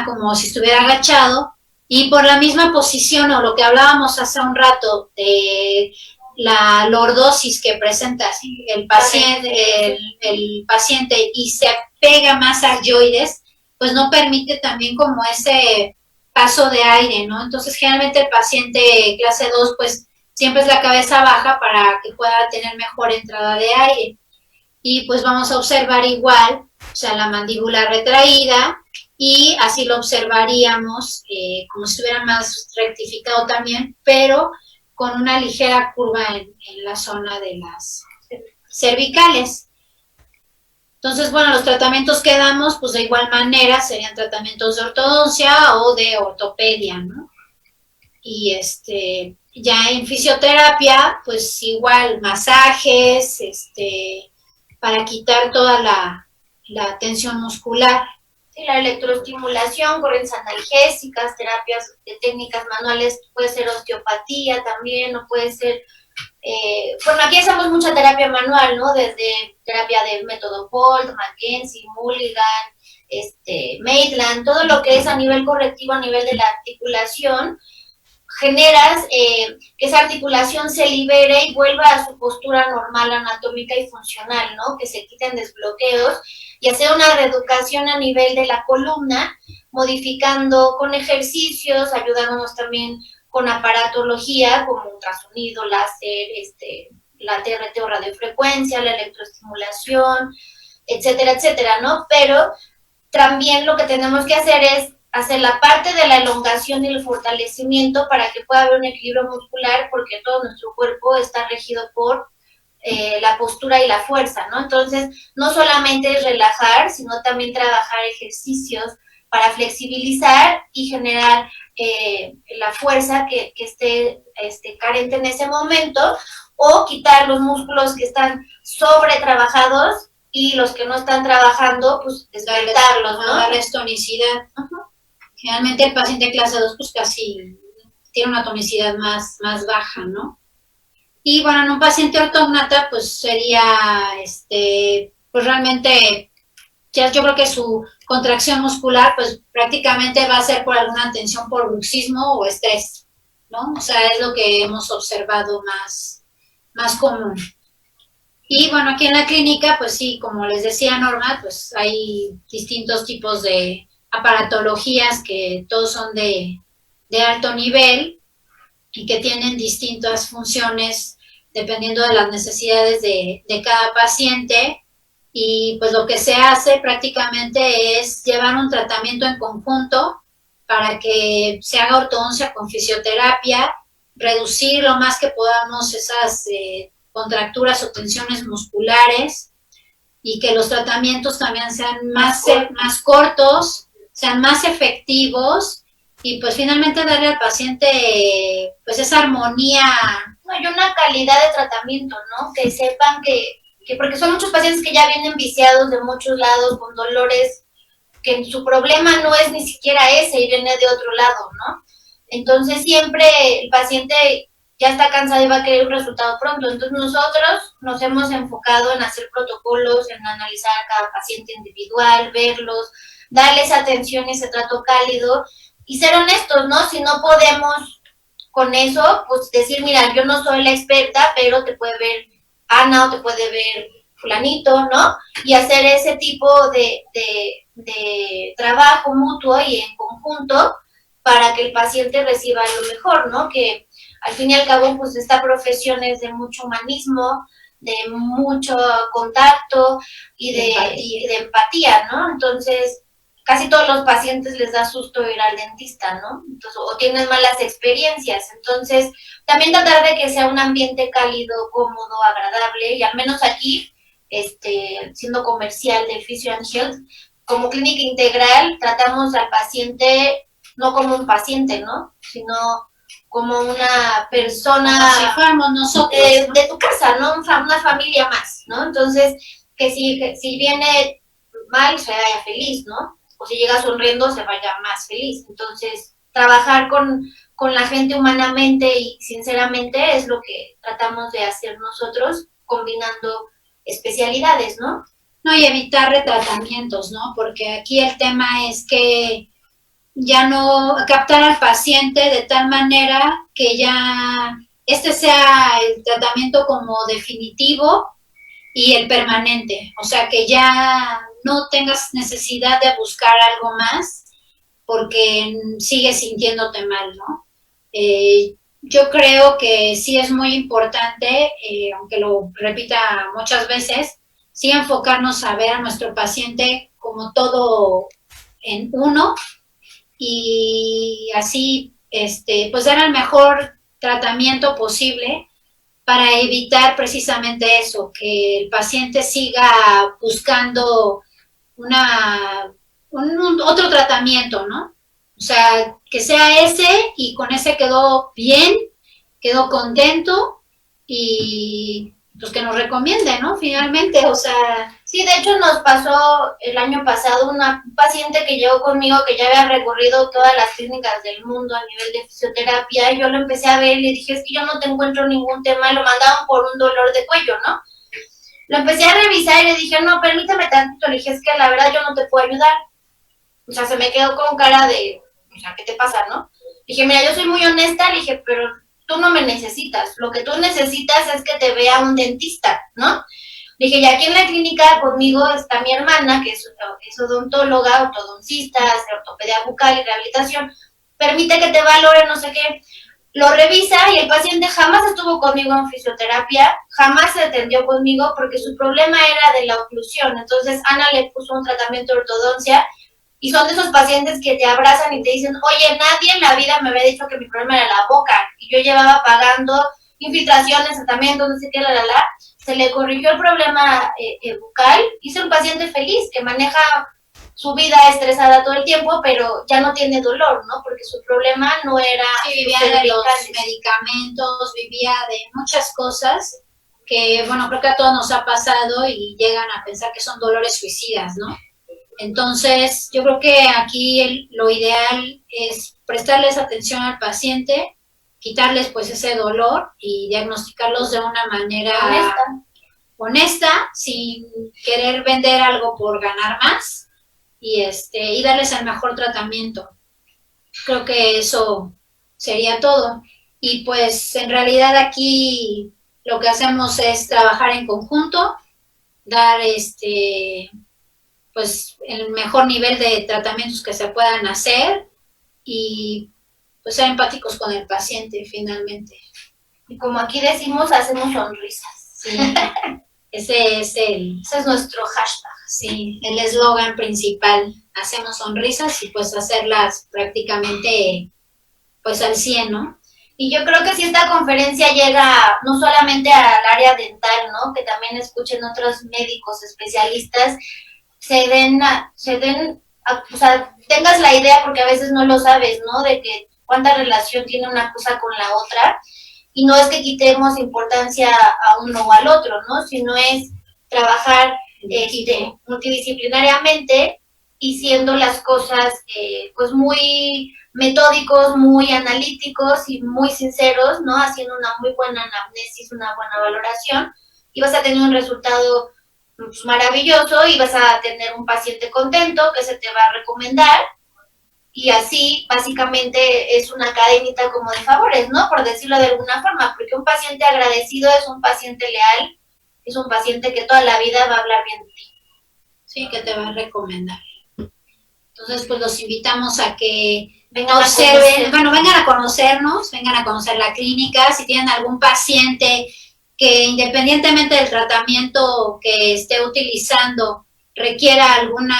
como si estuviera agachado, y por la misma posición, o lo que hablábamos hace un rato de la lordosis que presenta el paciente y se pega más al yoides, pues no permite también como ese paso de aire, ¿no? Entonces, generalmente el paciente clase 2, pues siempre es la cabeza baja para que pueda tener mejor entrada de aire. Y pues vamos a observar igual, o sea, la mandíbula retraída, y así lo observaríamos como si estuviera más rectificado también, pero con una ligera curva en la zona de las cervicales. Entonces, bueno, los tratamientos que damos, pues de igual manera serían tratamientos de ortodoncia o de ortopedia, ¿no? Y ya en fisioterapia, pues igual masajes, para quitar toda la tensión muscular. Sí, la electroestimulación, corrientes analgésicas, terapias de técnicas manuales, puede ser osteopatía también, o puede ser, bueno, aquí hacemos mucha terapia manual, ¿no? Desde terapia del método Holt, Mackenzie, Mulligan, Maitland, todo lo que es a nivel correctivo, a nivel de la articulación, generas que esa articulación se libere y vuelva a su postura normal, anatómica y funcional, ¿no? Que se quiten desbloqueos, y hacer una reeducación a nivel de la columna, modificando con ejercicios, ayudándonos también con aparatología como ultrasonido, láser, la TRT o radiofrecuencia, la electroestimulación, etcétera, etcétera, ¿no? Pero también lo que tenemos que hacer es hacer la parte de la elongación y el fortalecimiento para que pueda haber un equilibrio muscular, porque todo nuestro cuerpo está regido por la postura y la fuerza, ¿no? Entonces, no solamente es relajar, sino también trabajar ejercicios para flexibilizar y generar la fuerza que esté carente en ese momento, o quitar los músculos que están sobretrabajados y los que no están trabajando, pues despertarlos, ¿no? Darles tonicidad. Generalmente el paciente clase 2 pues casi tiene una tonicidad más baja, ¿no? Y bueno, en un paciente ortógnata pues sería, pues realmente, ya yo creo que su contracción muscular pues prácticamente va a ser por alguna tensión por bruxismo o estrés, ¿no? O sea, es lo que hemos observado más común. Y bueno, aquí en la clínica, pues sí, como les decía Norma, pues hay distintos tipos de aparatologías que todos son de alto nivel y que tienen distintas funciones dependiendo de las necesidades de cada paciente. Y pues lo que se hace prácticamente es llevar un tratamiento en conjunto para que se haga ortodoncia con fisioterapia, reducir lo más que podamos esas contracturas o tensiones musculares y que los tratamientos también sean más cortos, sean más efectivos y pues finalmente darle al paciente pues esa armonía. No, y una calidad de tratamiento, ¿no? Que sepan que porque son muchos pacientes que ya vienen viciados de muchos lados con dolores, que su problema no es ni siquiera ese y viene de otro lado, ¿no? Entonces siempre el paciente ya está cansado y va a querer un resultado pronto. Entonces nosotros nos hemos enfocado en hacer protocolos, en analizar a cada paciente individual, verlos, darles atención y ese trato cálido y ser honestos, ¿no? Si no podemos con eso, pues decir, mira, yo no soy la experta, pero te puede ver Ana o te puede ver fulanito, ¿no? Y hacer ese tipo de trabajo mutuo y en conjunto para que el paciente reciba lo mejor, ¿no? Que al fin y al cabo, pues esta profesión es de mucho humanismo, de mucho contacto y de empatía, ¿no? Entonces, casi todos los pacientes les da susto ir al dentista, ¿no? Entonces, o tienen malas experiencias. Entonces, también tratar de que sea un ambiente cálido, cómodo, agradable, y al menos aquí, siendo comercial de Physio and Health, como clínica integral, tratamos al paciente no como un paciente, ¿no? Sino como una persona como si fuéramos nosotros, ¿no? De tu casa, ¿no? Una familia más, ¿no? Entonces, que si viene mal, se vaya feliz, ¿no? O si llega sonriendo, se vaya más feliz. Entonces, trabajar con la gente humanamente y sinceramente es lo que tratamos de hacer nosotros, combinando especialidades, ¿no? No, y evitar retratamientos, ¿no? Porque aquí el tema es que ya no captar al paciente de tal manera que ya sea el tratamiento como definitivo y el permanente, o sea que ya no tengas necesidad de buscar algo más porque sigues sintiéndote mal, ¿no? Yo creo que sí es muy importante, aunque lo repita muchas veces, sí enfocarnos a ver a nuestro paciente como todo en uno y así pues dar el mejor tratamiento posible para evitar precisamente eso, que el paciente siga buscando otro tratamiento, ¿no? O sea, que sea ese y con ese quedó bien, quedó contento y pues que nos recomiende, ¿no? Finalmente, o sea... Sí, de hecho nos pasó el año pasado una paciente que llegó conmigo que ya había recorrido todas las clínicas del mundo a nivel de fisioterapia y yo lo empecé a ver y le dije, es que yo no te encuentro ningún tema, lo mandaban por un dolor de cuello, ¿no? Lo empecé a revisar y le dije, no, permítame tantito, le dije, es que la verdad yo no te puedo ayudar. O sea, se me quedó con cara de, o sea, ¿qué te pasa, no? Le dije, mira, yo soy muy honesta, le dije, pero tú no me necesitas, lo que tú necesitas es que te vea un dentista, ¿no? Le dije, y aquí en la clínica conmigo está mi hermana, que es odontóloga, ortodoncista, hace ortopedia bucal y rehabilitación, permite que te valore, no sé qué. Lo revisa y el paciente jamás estuvo conmigo en fisioterapia, jamás se atendió conmigo porque su problema era de la oclusión. Entonces Ana le puso un tratamiento de ortodoncia y son de esos pacientes que te abrazan y te dicen, oye, nadie en la vida me había dicho que mi problema era la boca. Y yo llevaba pagando infiltraciones, tratamientos, no sé qué, se le corrigió el problema bucal, y es un paciente feliz que maneja su vida estresada todo el tiempo, pero ya no tiene dolor, ¿no? Porque su problema no era... Sí, vivía de los medicamentos, vivía de muchas cosas que, bueno, creo que a todos nos ha pasado y llegan a pensar que son dolores suicidas, ¿no? Entonces, yo creo que aquí lo ideal es prestarles atención al paciente, quitarles pues ese dolor y diagnosticarlos de una manera honesta, sin querer vender algo por ganar más y darles el mejor tratamiento. Creo que eso sería todo. Y pues en realidad aquí lo que hacemos es trabajar en conjunto, dar pues el mejor nivel de tratamientos que se puedan hacer y pues ser empáticos con el paciente finalmente. Y como aquí decimos, hacemos sonrisas. Sí, ese es nuestro hashtag. Sí, el eslogan principal, hacemos sonrisas y pues hacerlas prácticamente pues al 100, ¿no? Y yo creo que si esta conferencia llega no solamente al área dental, ¿no? Que también escuchen otros médicos especialistas, o sea, tengas la idea, porque a veces no lo sabes, ¿no? De que cuánta relación tiene una cosa con la otra, y no es que quitemos importancia a uno o al otro, ¿no? Sino es trabajar multidisciplinariamente y siendo las cosas pues muy metódicos, muy analíticos y muy sinceros, ¿no? Haciendo una muy buena anamnesis, una buena valoración, y vas a tener un resultado pues, maravilloso, y vas a tener un paciente contento que se te va a recomendar, y así básicamente es una cadenita como de favores, ¿no? Por decirlo de alguna forma, porque un paciente agradecido es un paciente leal, es un paciente que toda la vida va a hablar bien de ti. Sí, que te va a recomendar. Entonces, pues los invitamos a que vengan vengan a conocernos, vengan a conocer la clínica. Si tienen algún paciente que independientemente del tratamiento que esté utilizando requiera alguna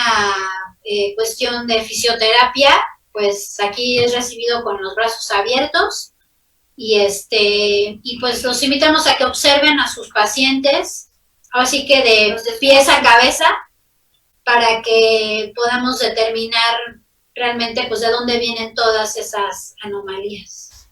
cuestión de fisioterapia, pues aquí es recibido con los brazos abiertos y pues los invitamos a que observen a sus pacientes, así que de pies a cabeza, para que podamos determinar realmente pues de dónde vienen todas esas anomalías.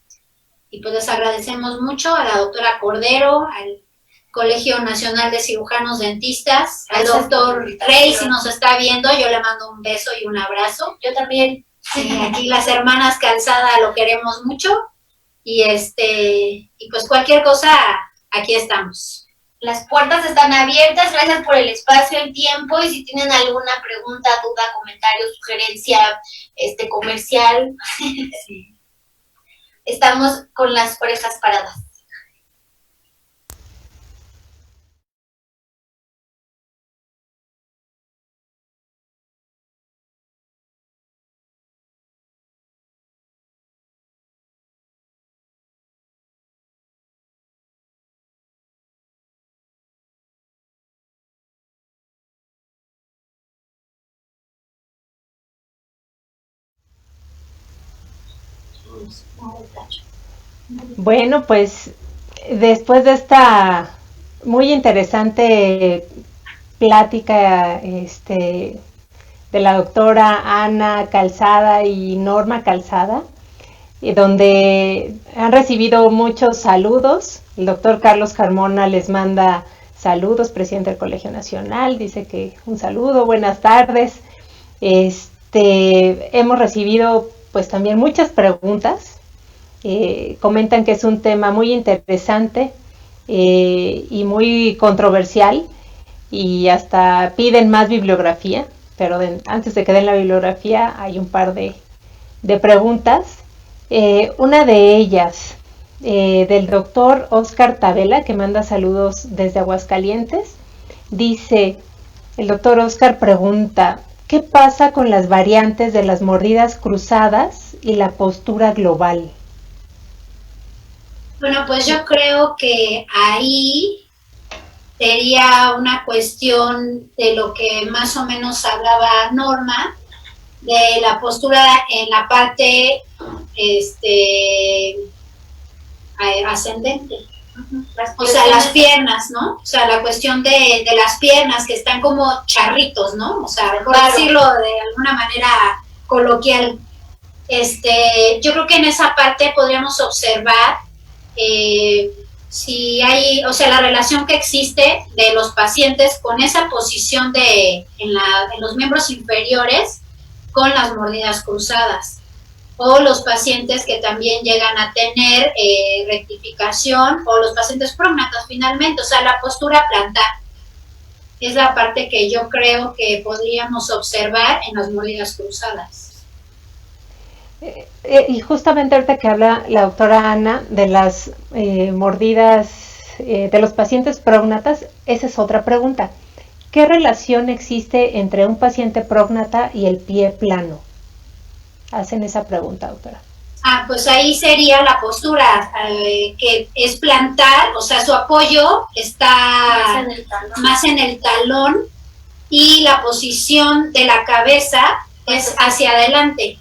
Y pues les agradecemos mucho a la doctora Cordero, al Colegio Nacional de Cirujanos Dentistas, al doctor Rey, si nos está viendo, yo le mando un beso y un abrazo. Yo también. Sí, aquí las hermanas Calzada lo queremos mucho y pues cualquier cosa, aquí estamos. Las puertas están abiertas, gracias por el espacio, el tiempo, y si tienen alguna pregunta, duda, comentario, sugerencia, comercial, sí. Estamos con las orejas paradas. Bueno, pues después de esta muy interesante plática de la doctora Ana Calzada y Norma Calzada, donde han recibido muchos saludos. El doctor Carlos Carmona les manda saludos, presidente del Colegio Nacional, dice que un saludo, buenas tardes. Hemos recibido pues también muchas preguntas. Comentan que es un tema muy interesante y muy controversial, y hasta piden más bibliografía, pero antes de que den la bibliografía hay un par de preguntas. Una de ellas del doctor Oscar Tabela, que manda saludos desde Aguascalientes, dice, el doctor Oscar pregunta, ¿qué pasa con las variantes de las mordidas cruzadas y la postura global? Bueno, pues yo creo que ahí sería una cuestión de lo que más o menos hablaba Norma, de la postura en la parte ascendente. O sea, las piernas, ¿no? O sea, la cuestión de las piernas que están como charritos, ¿no? O sea, por decirlo de alguna manera coloquial. Yo creo que en esa parte podríamos observar si hay, o sea, la relación que existe de los pacientes con esa posición en los miembros inferiores con las mordidas cruzadas, o los pacientes que también llegan a tener rectificación, o los pacientes prógnatas finalmente, o sea, la postura plantar es la parte que yo creo que podríamos observar en las mordidas cruzadas. Y justamente ahorita que habla la doctora Ana de las mordidas de los pacientes prógnatas, esa es otra pregunta. ¿Qué relación existe entre un paciente prógnata y el pie plano? Hacen esa pregunta, doctora. Pues ahí sería la postura, que es plantar, o sea, su apoyo está más en el talón y la posición de la cabeza es hacia adelante.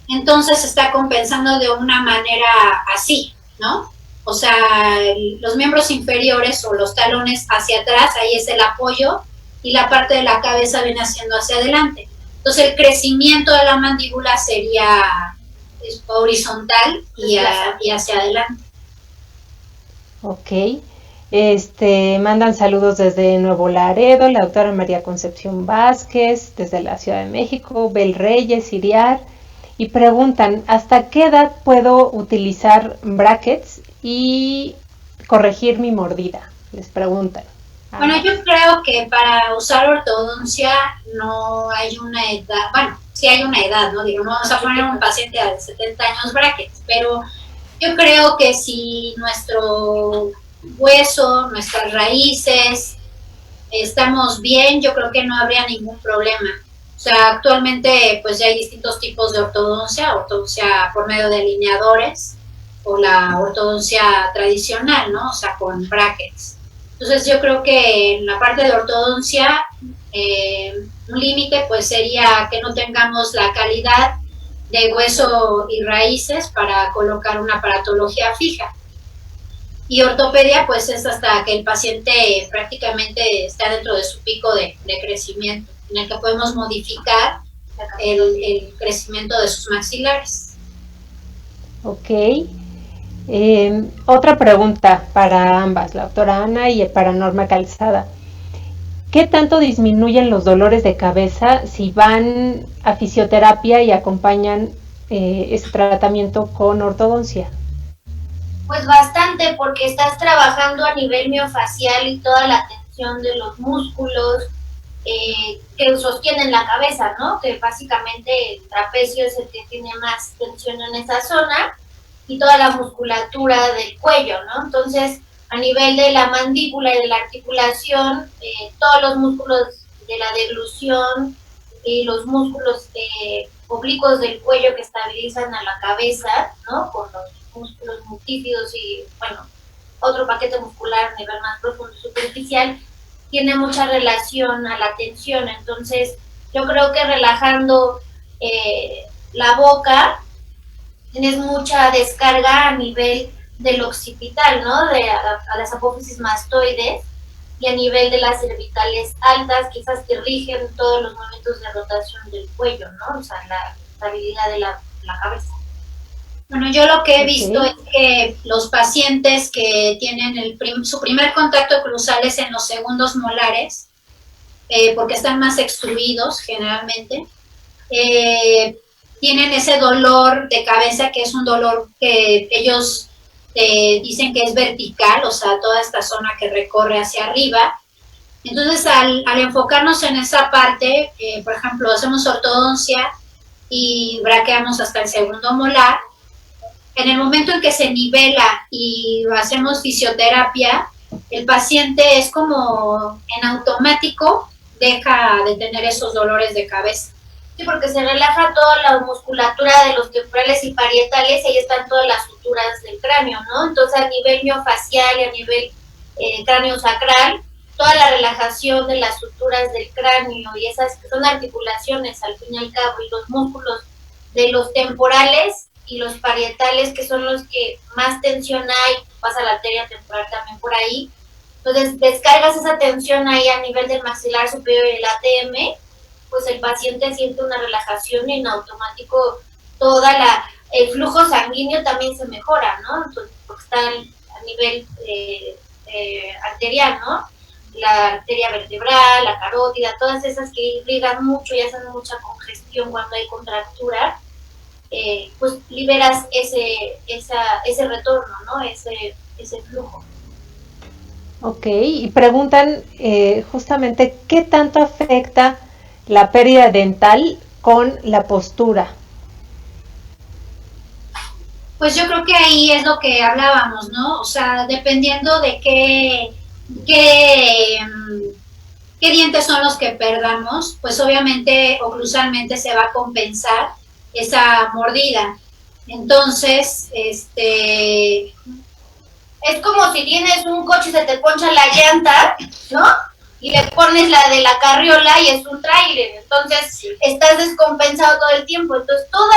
Entonces está compensando de una manera así, ¿no? O sea, los miembros inferiores o los talones hacia atrás, ahí es el apoyo, y la parte de la cabeza viene haciendo hacia adelante. Entonces el crecimiento de la mandíbula sería horizontal y hacia adelante. Ok. Mandan saludos desde Nuevo Laredo, la doctora María Concepción Vázquez, desde la Ciudad de México, Bel Reyes, Iriar, y preguntan, ¿hasta qué edad puedo utilizar brackets y corregir mi mordida? Les preguntan. Bueno, yo creo que para usar ortodoncia no hay una edad, bueno, sí hay una edad, ¿no? Digo, no vamos a poner un paciente de 70 años brackets, pero yo creo que si nuestro hueso, nuestras raíces, estamos bien, yo creo que no habría ningún problema. O sea, actualmente pues ya hay distintos tipos de ortodoncia por medio de alineadores o la ortodoncia tradicional, ¿no? O sea, con brackets. Entonces yo creo que en la parte de ortodoncia un límite pues sería que no tengamos la calidad de hueso y raíces para colocar una aparatología fija. Y ortopedia pues es hasta que el paciente prácticamente está dentro de su pico de crecimiento, en el que podemos modificar el crecimiento de sus maxilares. Ok. Otra pregunta para ambas, la doctora Ana y para Norma Calzada. ¿Qué tanto disminuyen los dolores de cabeza si van a fisioterapia y acompañan ese tratamiento con ortodoncia? Pues bastante, porque estás trabajando a nivel miofacial y toda la tensión de los músculos que sostienen la cabeza, ¿no? Que básicamente el trapecio es el que tiene más tensión en esa zona, y toda la musculatura del cuello, ¿no? Entonces, a nivel de la mandíbula y de la articulación, todos los músculos de la deglución y los músculos oblicuos del cuello que estabilizan a la cabeza, ¿no? Con los músculos multífidos y, bueno, otro paquete muscular a nivel más profundo y superficial, tiene mucha relación a la tensión. Entonces, yo creo que relajando la boca, tienes mucha descarga a nivel del occipital, ¿no? A las apófisis mastoides, y a nivel de las cervicales altas, quizás que rigen todos los movimientos de rotación del cuello, ¿no? O sea, la estabilidad de la cabeza. Bueno, yo lo que he visto es que los pacientes que tienen su primer contacto cruzal es en los segundos molares, porque están más extruidos generalmente, tienen ese dolor de cabeza, que es un dolor que ellos dicen que es vertical, o sea, toda esta zona que recorre hacia arriba. Entonces, al enfocarnos en esa parte, por ejemplo, hacemos ortodoncia y braqueamos hasta el segundo molar. En el momento en que se nivela y hacemos fisioterapia, el paciente es como en automático deja de tener esos dolores de cabeza. Sí, porque se relaja toda la musculatura de los temporales y parietales, y ahí están todas las suturas del cráneo, ¿no? Entonces, a nivel miofacial y a nivel cráneo sacral, toda la relajación de las suturas del cráneo y esas que son articulaciones al fin y al cabo, y los músculos de los temporales y los parietales, que son los que más tensión hay, pasa la arteria temporal también por ahí. Entonces, descargas esa tensión ahí a nivel del maxilar superior y el ATM, pues el paciente siente una relajación y en automático el flujo sanguíneo también se mejora, ¿no? Entonces, porque está a nivel arterial, ¿no? La arteria vertebral, la carótida, todas esas que irrigan mucho y hacen mucha congestión cuando hay contractura, pues liberas ese retorno, ¿no? Ese flujo. Ok, y preguntan justamente qué tanto afecta la pérdida dental con la postura. Pues yo creo que ahí es lo que hablábamos, ¿no? O sea, dependiendo de qué dientes son los que perdamos, pues obviamente oclusalmente se va a compensar esa mordida. Entonces, es como si tienes un coche y se te poncha la llanta, ¿no? Y le pones la de la carriola y es un tráiler, entonces estás descompensado todo el tiempo. Entonces todo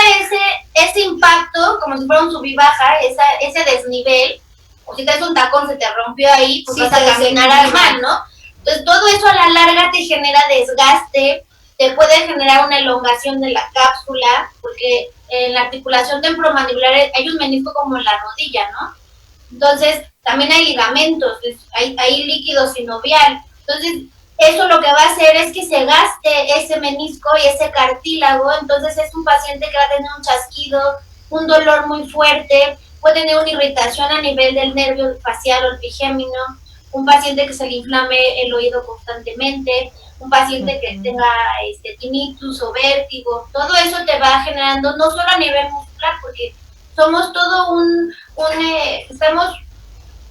ese impacto, como si fuera un sub y baja, ese desnivel, o si te haces un tacón, se te rompió ahí, pues sí, vas a caminar al mal, ¿no? Entonces todo eso a la larga te genera desgaste, te puede generar una elongación de la cápsula, porque en la articulación temporomandibular hay un menisco como en la rodilla, ¿no? Entonces también hay ligamentos, hay líquido sinovial. Entonces, eso lo que va a hacer es que se gaste ese menisco y ese cartílago, entonces es un paciente que va a tener un chasquido, un dolor muy fuerte, puede tener una irritación a nivel del nervio facial o el trigémino, un paciente que se le inflame el oído constantemente, un paciente que tenga tinnitus o vértigo, todo eso te va generando, no solo a nivel muscular, porque somos todo estamos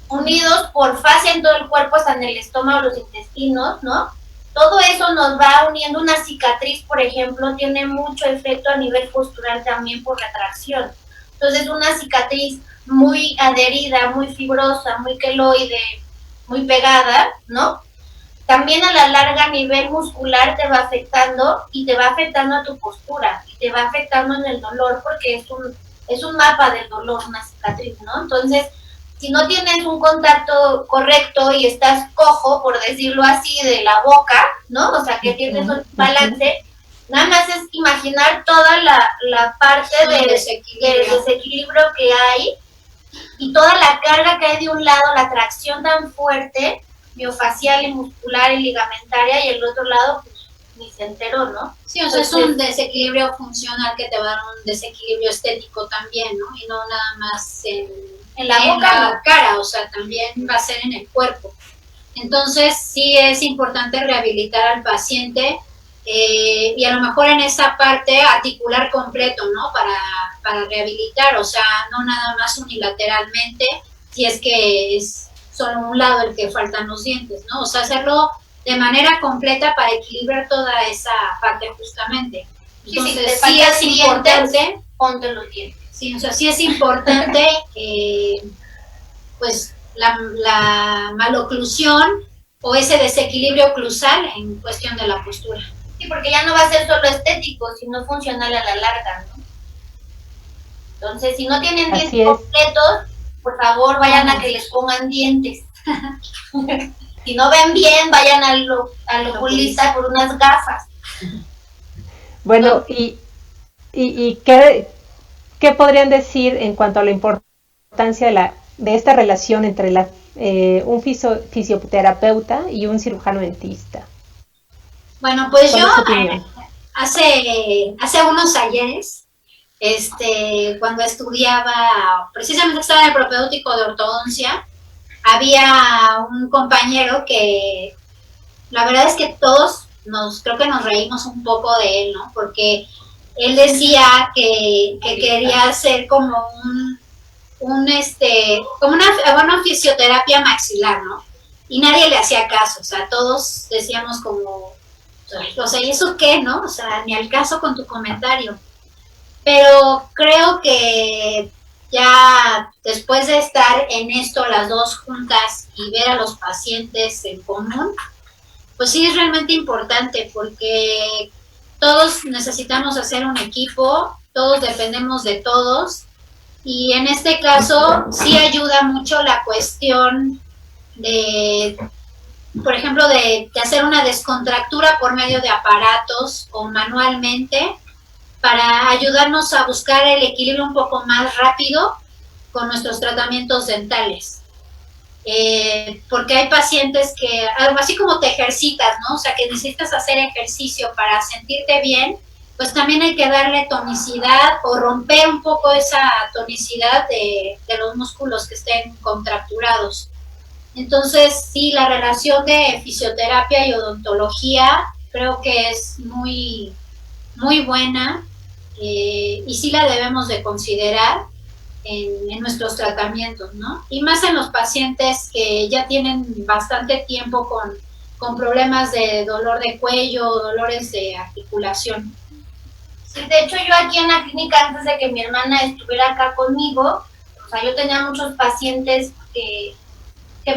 unidos por fascia en todo el cuerpo, hasta en el estómago, los intestinos, ¿no? Todo eso nos va uniendo. Una cicatriz, por ejemplo, tiene mucho efecto a nivel postural también por retracción. Entonces, una cicatriz muy adherida, muy fibrosa, muy queloide, muy pegada, ¿no? También a la larga a nivel muscular te va afectando y te va afectando a tu postura y te va afectando en el dolor porque es un mapa del dolor, una cicatriz, ¿no? Entonces, si no tienes un contacto correcto y estás cojo, por decirlo así, de la boca, ¿no? O sea, que tienes un balance, nada más es imaginar toda la parte del desequilibrio que hay y toda la carga que hay de un lado, la tracción tan fuerte, miofacial y muscular y ligamentaria, y el otro lado, pues, ni se enteró, ¿no? Sí, o sea, es un desequilibrio funcional que te va a dar un desequilibrio estético también, ¿no? Y no nada más en la cara, o sea, también va a ser en el cuerpo. Entonces, sí es importante rehabilitar al paciente y a lo mejor en esa parte articular completo, ¿no? Para rehabilitar, o sea, no nada más unilateralmente, si es que es solo un lado el que faltan los dientes, ¿no? O sea, hacerlo de manera completa para equilibrar toda esa parte justamente. Entonces, sí es importante. Ponte los dientes. Sí, o sea, sí es importante, pues, la maloclusión o ese desequilibrio oclusal en cuestión de la postura. Sí, porque ya no va a ser solo estético, sino funcional a la larga, ¿no? Entonces, si no tienen dientes completos, por favor, vayan a que les pongan dientes. Si no ven bien, vayan al oculista por unas gafas. Bueno, ¿y qué podrían decir en cuanto a la importancia de esta relación entre un fisioterapeuta y un cirujano dentista? Bueno, pues yo hace unos ayeres, cuando estudiaba, precisamente estaba en el propedéutico de ortodoncia, había un compañero que la verdad es que todos creo que nos reímos un poco de él, ¿no? Porque él decía que quería hacer como una fisioterapia maxilar, ¿no? Y nadie le hacía caso, o sea, todos decíamos como, o sea, ¿y eso qué, no? O sea, ni al caso con tu comentario. Pero creo que ya después de estar en esto las dos juntas y ver a los pacientes en común, pues sí es realmente importante porque todos necesitamos hacer un equipo, todos dependemos de todos y en este caso sí ayuda mucho la cuestión de, por ejemplo, de hacer una descontractura por medio de aparatos o manualmente para ayudarnos a buscar el equilibrio un poco más rápido con nuestros tratamientos dentales. porque hay pacientes que, así como te ejercitas, ¿no? O sea, que necesitas hacer ejercicio para sentirte bien, pues también hay que darle tonicidad o romper un poco esa tonicidad de los músculos que estén contracturados. Entonces, sí, la relación de fisioterapia y odontología creo que es muy, muy buena, y sí la debemos de considerar en nuestros tratamientos, ¿no? Y más en los pacientes que ya tienen bastante tiempo con problemas de dolor de cuello o dolores de articulación. Sí, de hecho yo aquí en la clínica, antes de que mi hermana estuviera acá conmigo, o sea, yo tenía muchos pacientes que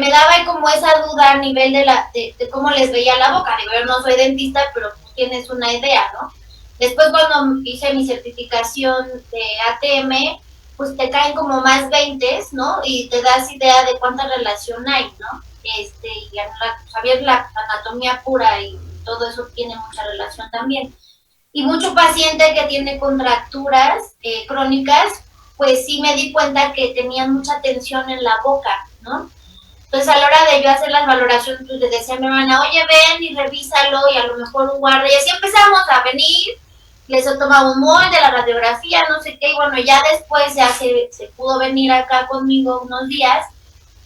me daba como esa duda a nivel de cómo les veía la boca. Digo, yo no soy dentista, pero pues tienes una idea, ¿no? Después cuando hice mi certificación de ATM, pues te caen como más 20, ¿no? Y te das idea de cuánta relación hay, ¿no? Y saber la anatomía pura y todo eso tiene mucha relación también. Y mucho paciente que tiene contracturas crónicas, pues sí me di cuenta que tenían mucha tensión en la boca, ¿no? Entonces, a la hora de yo hacer las valoraciones, pues le decía a mi hermana, oye, ven y revísalo, y a lo mejor un guarda. Y así empezamos a venir, les tomaba un molde, la radiografía, no sé qué, y bueno, ya después ya se pudo venir acá conmigo unos días,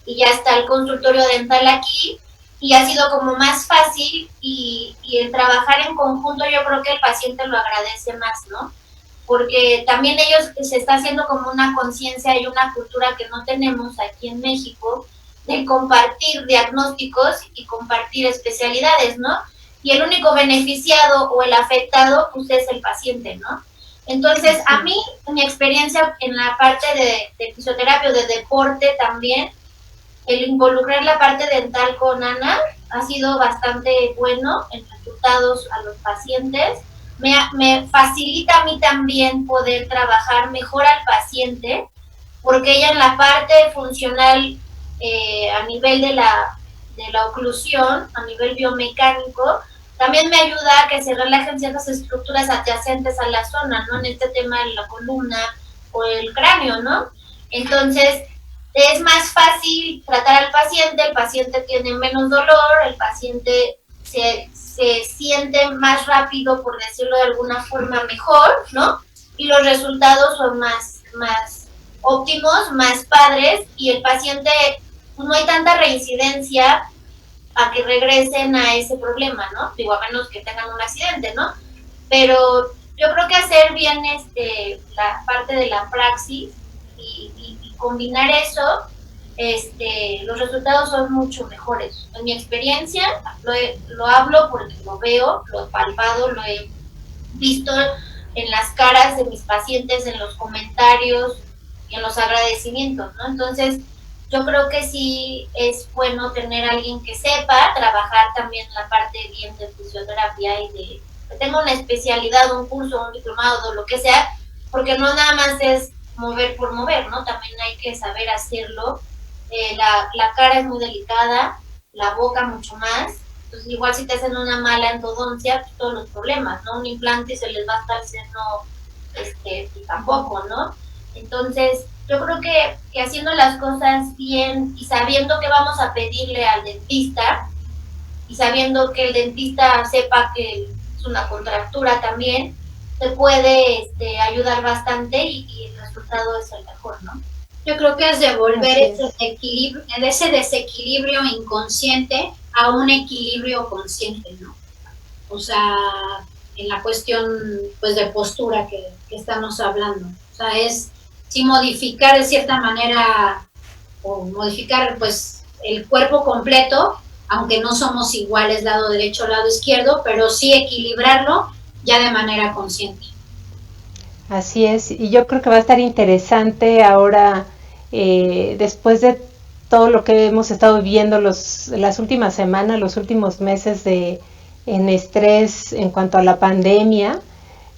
y ya está el consultorio dental aquí, y ha sido como más fácil, y el trabajar en conjunto yo creo que el paciente lo agradece más, ¿no? Porque también ellos se está haciendo como una conciencia y una cultura que no tenemos aquí en México, de compartir diagnósticos y compartir especialidades, ¿no? Y el único beneficiado o el afectado, pues es el paciente, ¿no? Entonces, a mí, mi experiencia en la parte de fisioterapia o de deporte también, el involucrar la parte dental con Ana ha sido bastante bueno en resultados a los pacientes. Me facilita a mí también poder trabajar mejor al paciente, porque ella en la parte funcional, a nivel de la oclusión, a nivel biomecánico, también me ayuda a que se relajen ciertas estructuras adyacentes a la zona, ¿no? En este tema de la columna o el cráneo, ¿no? Entonces, es más fácil tratar al paciente, el paciente tiene menos dolor, el paciente se siente más rápido, por decirlo de alguna forma, mejor, ¿no? Y los resultados son más óptimos, más padres, y el paciente, pues no hay tanta reincidencia a que regresen a ese problema, ¿no? Digo, a menos que tengan un accidente, ¿no? Pero yo creo que hacer bien la parte de la praxis y combinar eso, los resultados son mucho mejores. En mi experiencia, lo hablo porque lo veo, lo he palpado, lo he visto en las caras de mis pacientes, en los comentarios y en los agradecimientos, ¿no? Entonces, yo creo que sí es bueno tener a alguien que sepa trabajar también la parte bien de fisioterapia y que tenga una especialidad, un curso, un diplomado, lo que sea, porque no nada más es mover por mover, ¿no? También hay que saber hacerlo. La cara es muy delicada, la boca mucho más. Entonces, igual si te hacen una mala endodoncia, pues todos los problemas, ¿no? Un implante se les va a estar haciendo, pues tampoco, ¿no? Entonces, yo creo que haciendo las cosas bien y sabiendo que vamos a pedirle al dentista y sabiendo que el dentista sepa que es una contractura también, te puede ayudar bastante y el resultado es el mejor, ¿no? Yo creo que es devolver ese desequilibrio inconsciente a un equilibrio consciente, ¿no? O sea, en la cuestión, pues, de postura que estamos hablando. O sea, es sí modificar de cierta manera o modificar, pues, el cuerpo completo, aunque no somos iguales lado derecho o lado izquierdo, pero sí equilibrarlo ya de manera consciente. Así es, y yo creo que va a estar interesante ahora, después de todo lo que hemos estado viviendo las últimas semanas, los últimos meses en estrés en cuanto a la pandemia,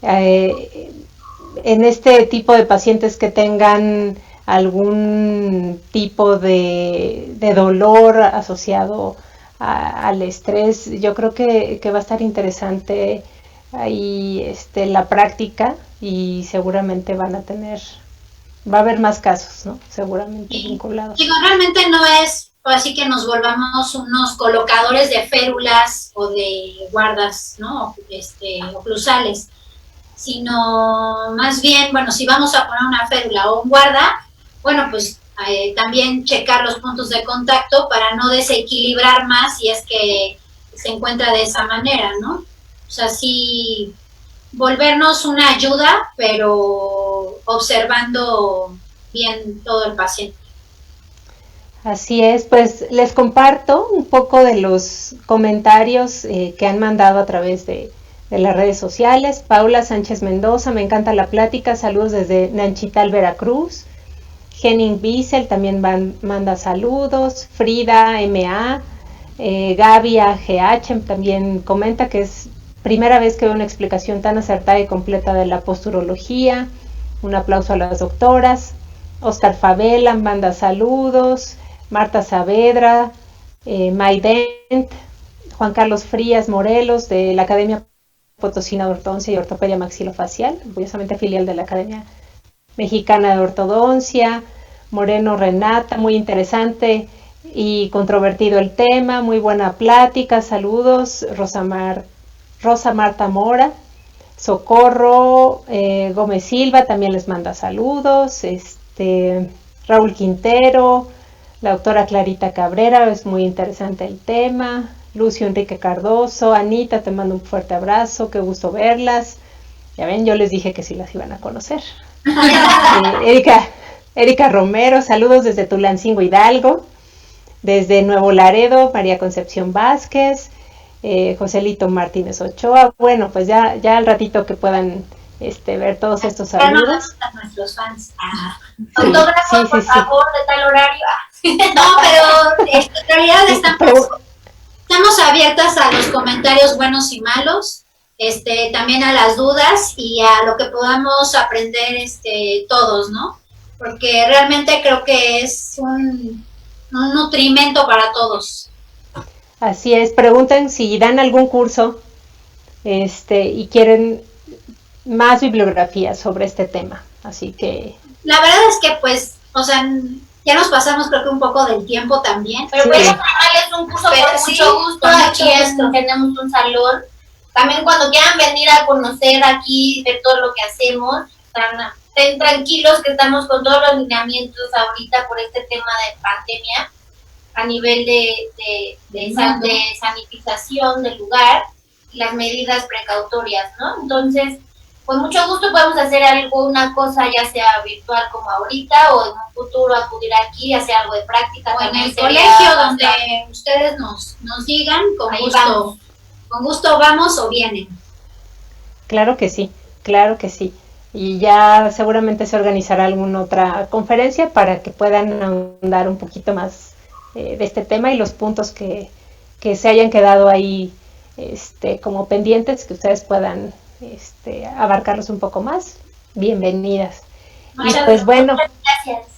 en este tipo de pacientes que tengan algún tipo de dolor asociado al estrés, yo creo que va a estar interesante ahí la práctica y seguramente va a haber más casos, ¿no? Seguramente vinculados. Digo, realmente no es así que nos volvamos unos colocadores de férulas o de guardas, ¿no? Oclusales, sino más bien, bueno, si vamos a poner una férula o un guarda, bueno, pues también checar los puntos de contacto para no desequilibrar más si es que se encuentra de esa manera, ¿no? O sea, sí, volvernos una ayuda, pero observando bien todo el paciente. Así es, pues les comparto un poco de los comentarios que han mandado a través de las redes sociales. Paula Sánchez Mendoza, me encanta la plática, saludos desde Nanchital, Veracruz. Henning Wiesel también manda saludos. Frida MA, Gaby AGH también comenta que es primera vez que veo una explicación tan acertada y completa de la posturología. Un aplauso a las doctoras. Oscar Favela manda saludos. Marta Saavedra, Maident, Juan Carlos Frías Morelos de la Academia Potosina de Ortodoncia y Ortopedia Maxilofacial, orgullosamente filial de la Academia Mexicana de Ortodoncia. Moreno Renata, muy interesante y controvertido el tema, muy buena plática, saludos. Rosa Marta Mora, Socorro Gómez Silva también les manda saludos. Raúl Quintero, la doctora Clarita Cabrera, es muy interesante el tema. Lucio Enrique Cardoso, Anita, te mando un fuerte abrazo, qué gusto verlas. Ya ven, yo les dije que sí las iban a conocer. Erika Romero, saludos desde Tulancingo, Hidalgo. Desde Nuevo Laredo, María Concepción Vázquez, Joselito Martínez Ochoa. Bueno, pues ya al ratito que puedan ver todos estos saludos. A nuestros fans. Autógrafos, por favor, de tal horario. No, pero en realidad estamos abiertas a los comentarios buenos y malos, también a las dudas y a lo que podamos aprender todos, ¿no? Porque realmente creo que es un nutrimento para todos. Así es, pregunten si dan algún curso y quieren más bibliografía sobre este tema, así que... La verdad es que pues, o sea, ya nos pasamos creo que un poco del tiempo también. Pero voy a darles un curso con mucho gusto, aquí tenemos un salón. También cuando quieran venir a conocer aquí de todo lo que hacemos, estén tranquilos que estamos con todos los lineamientos ahorita por este tema de pandemia a nivel de sanitización del lugar y las medidas precautorias, ¿no? Entonces, con mucho gusto podemos hacer alguna cosa, ya sea virtual como ahorita o en un futuro acudir aquí y hacer algo de práctica. O en el colegio donde ustedes nos digan, con gusto vamos o vienen. Claro que sí, claro que sí. Y ya seguramente se organizará alguna otra conferencia para que puedan ahondar un poquito más de este tema y los puntos que se hayan quedado ahí como pendientes, que ustedes puedan abarcarlos un poco más. Bienvenidas. Muchas, y pues bueno, gracias.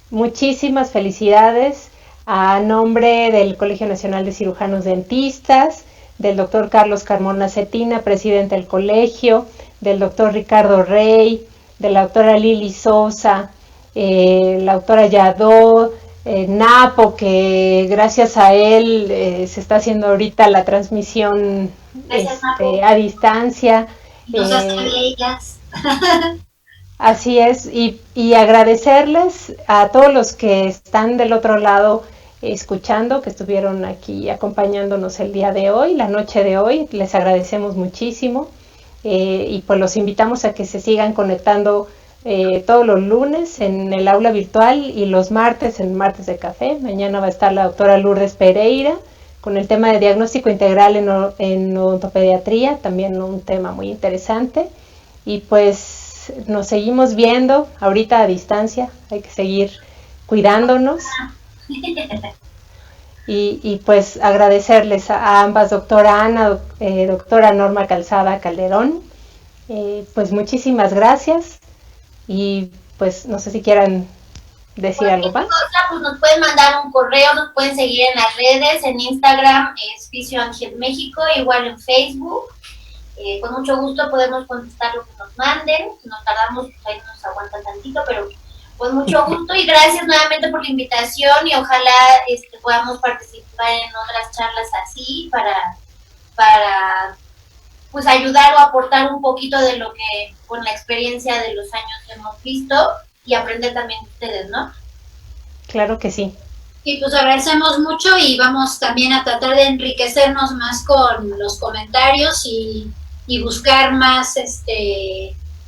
Muchísimas felicidades a nombre del Colegio Nacional de Cirujanos Dentistas, del doctor Carlos Carmona Cetina, presidente del colegio, del doctor Ricardo Rey, de la doctora Lili Sosa, la doctora Yadó, Napo, que gracias a él se está haciendo ahorita la transmisión a distancia. Así es, y agradecerles a todos los que están del otro lado escuchando, que estuvieron aquí acompañándonos el día de hoy, la noche de hoy, les agradecemos muchísimo y pues los invitamos a que se sigan conectando todos los lunes en el aula virtual y los martes en Martes de Café. Mañana va a estar la doctora Lourdes Pereira con el tema de diagnóstico integral en odontopediatría, también un tema muy interesante. Y pues nos seguimos viendo ahorita a distancia, hay que seguir cuidándonos. Y pues agradecerles a ambas, doctora Ana, doctora Norma Calzada Calderón, pues muchísimas gracias y pues no sé si quieran decir algo más. Pues nos pueden mandar un correo, nos pueden seguir en las redes, en Instagram es Fisioangel México, igual en Facebook. Con mucho gusto podemos contestar lo que nos manden, si nos tardamos, pues ahí nos aguantan tantito, pero Con mucho gusto y gracias nuevamente por la invitación y ojalá podamos participar en otras charlas así para pues ayudar o aportar un poquito de lo que con la experiencia de los años hemos visto y aprender también de ustedes, ¿no? Claro que sí. Y pues agradecemos mucho y vamos también a tratar de enriquecernos más con los comentarios y buscar más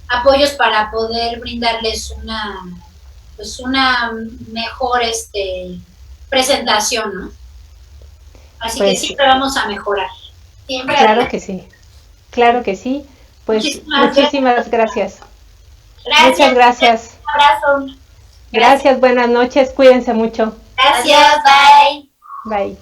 apoyos para poder brindarles una mejor presentación, ¿no? Así pues, que siempre vamos a mejorar. Siempre claro que sí. Claro que sí. Pues muchísimas gracias. Muchas gracias. Un abrazo. Gracias, buenas noches, cuídense mucho. Gracias, bye. Bye.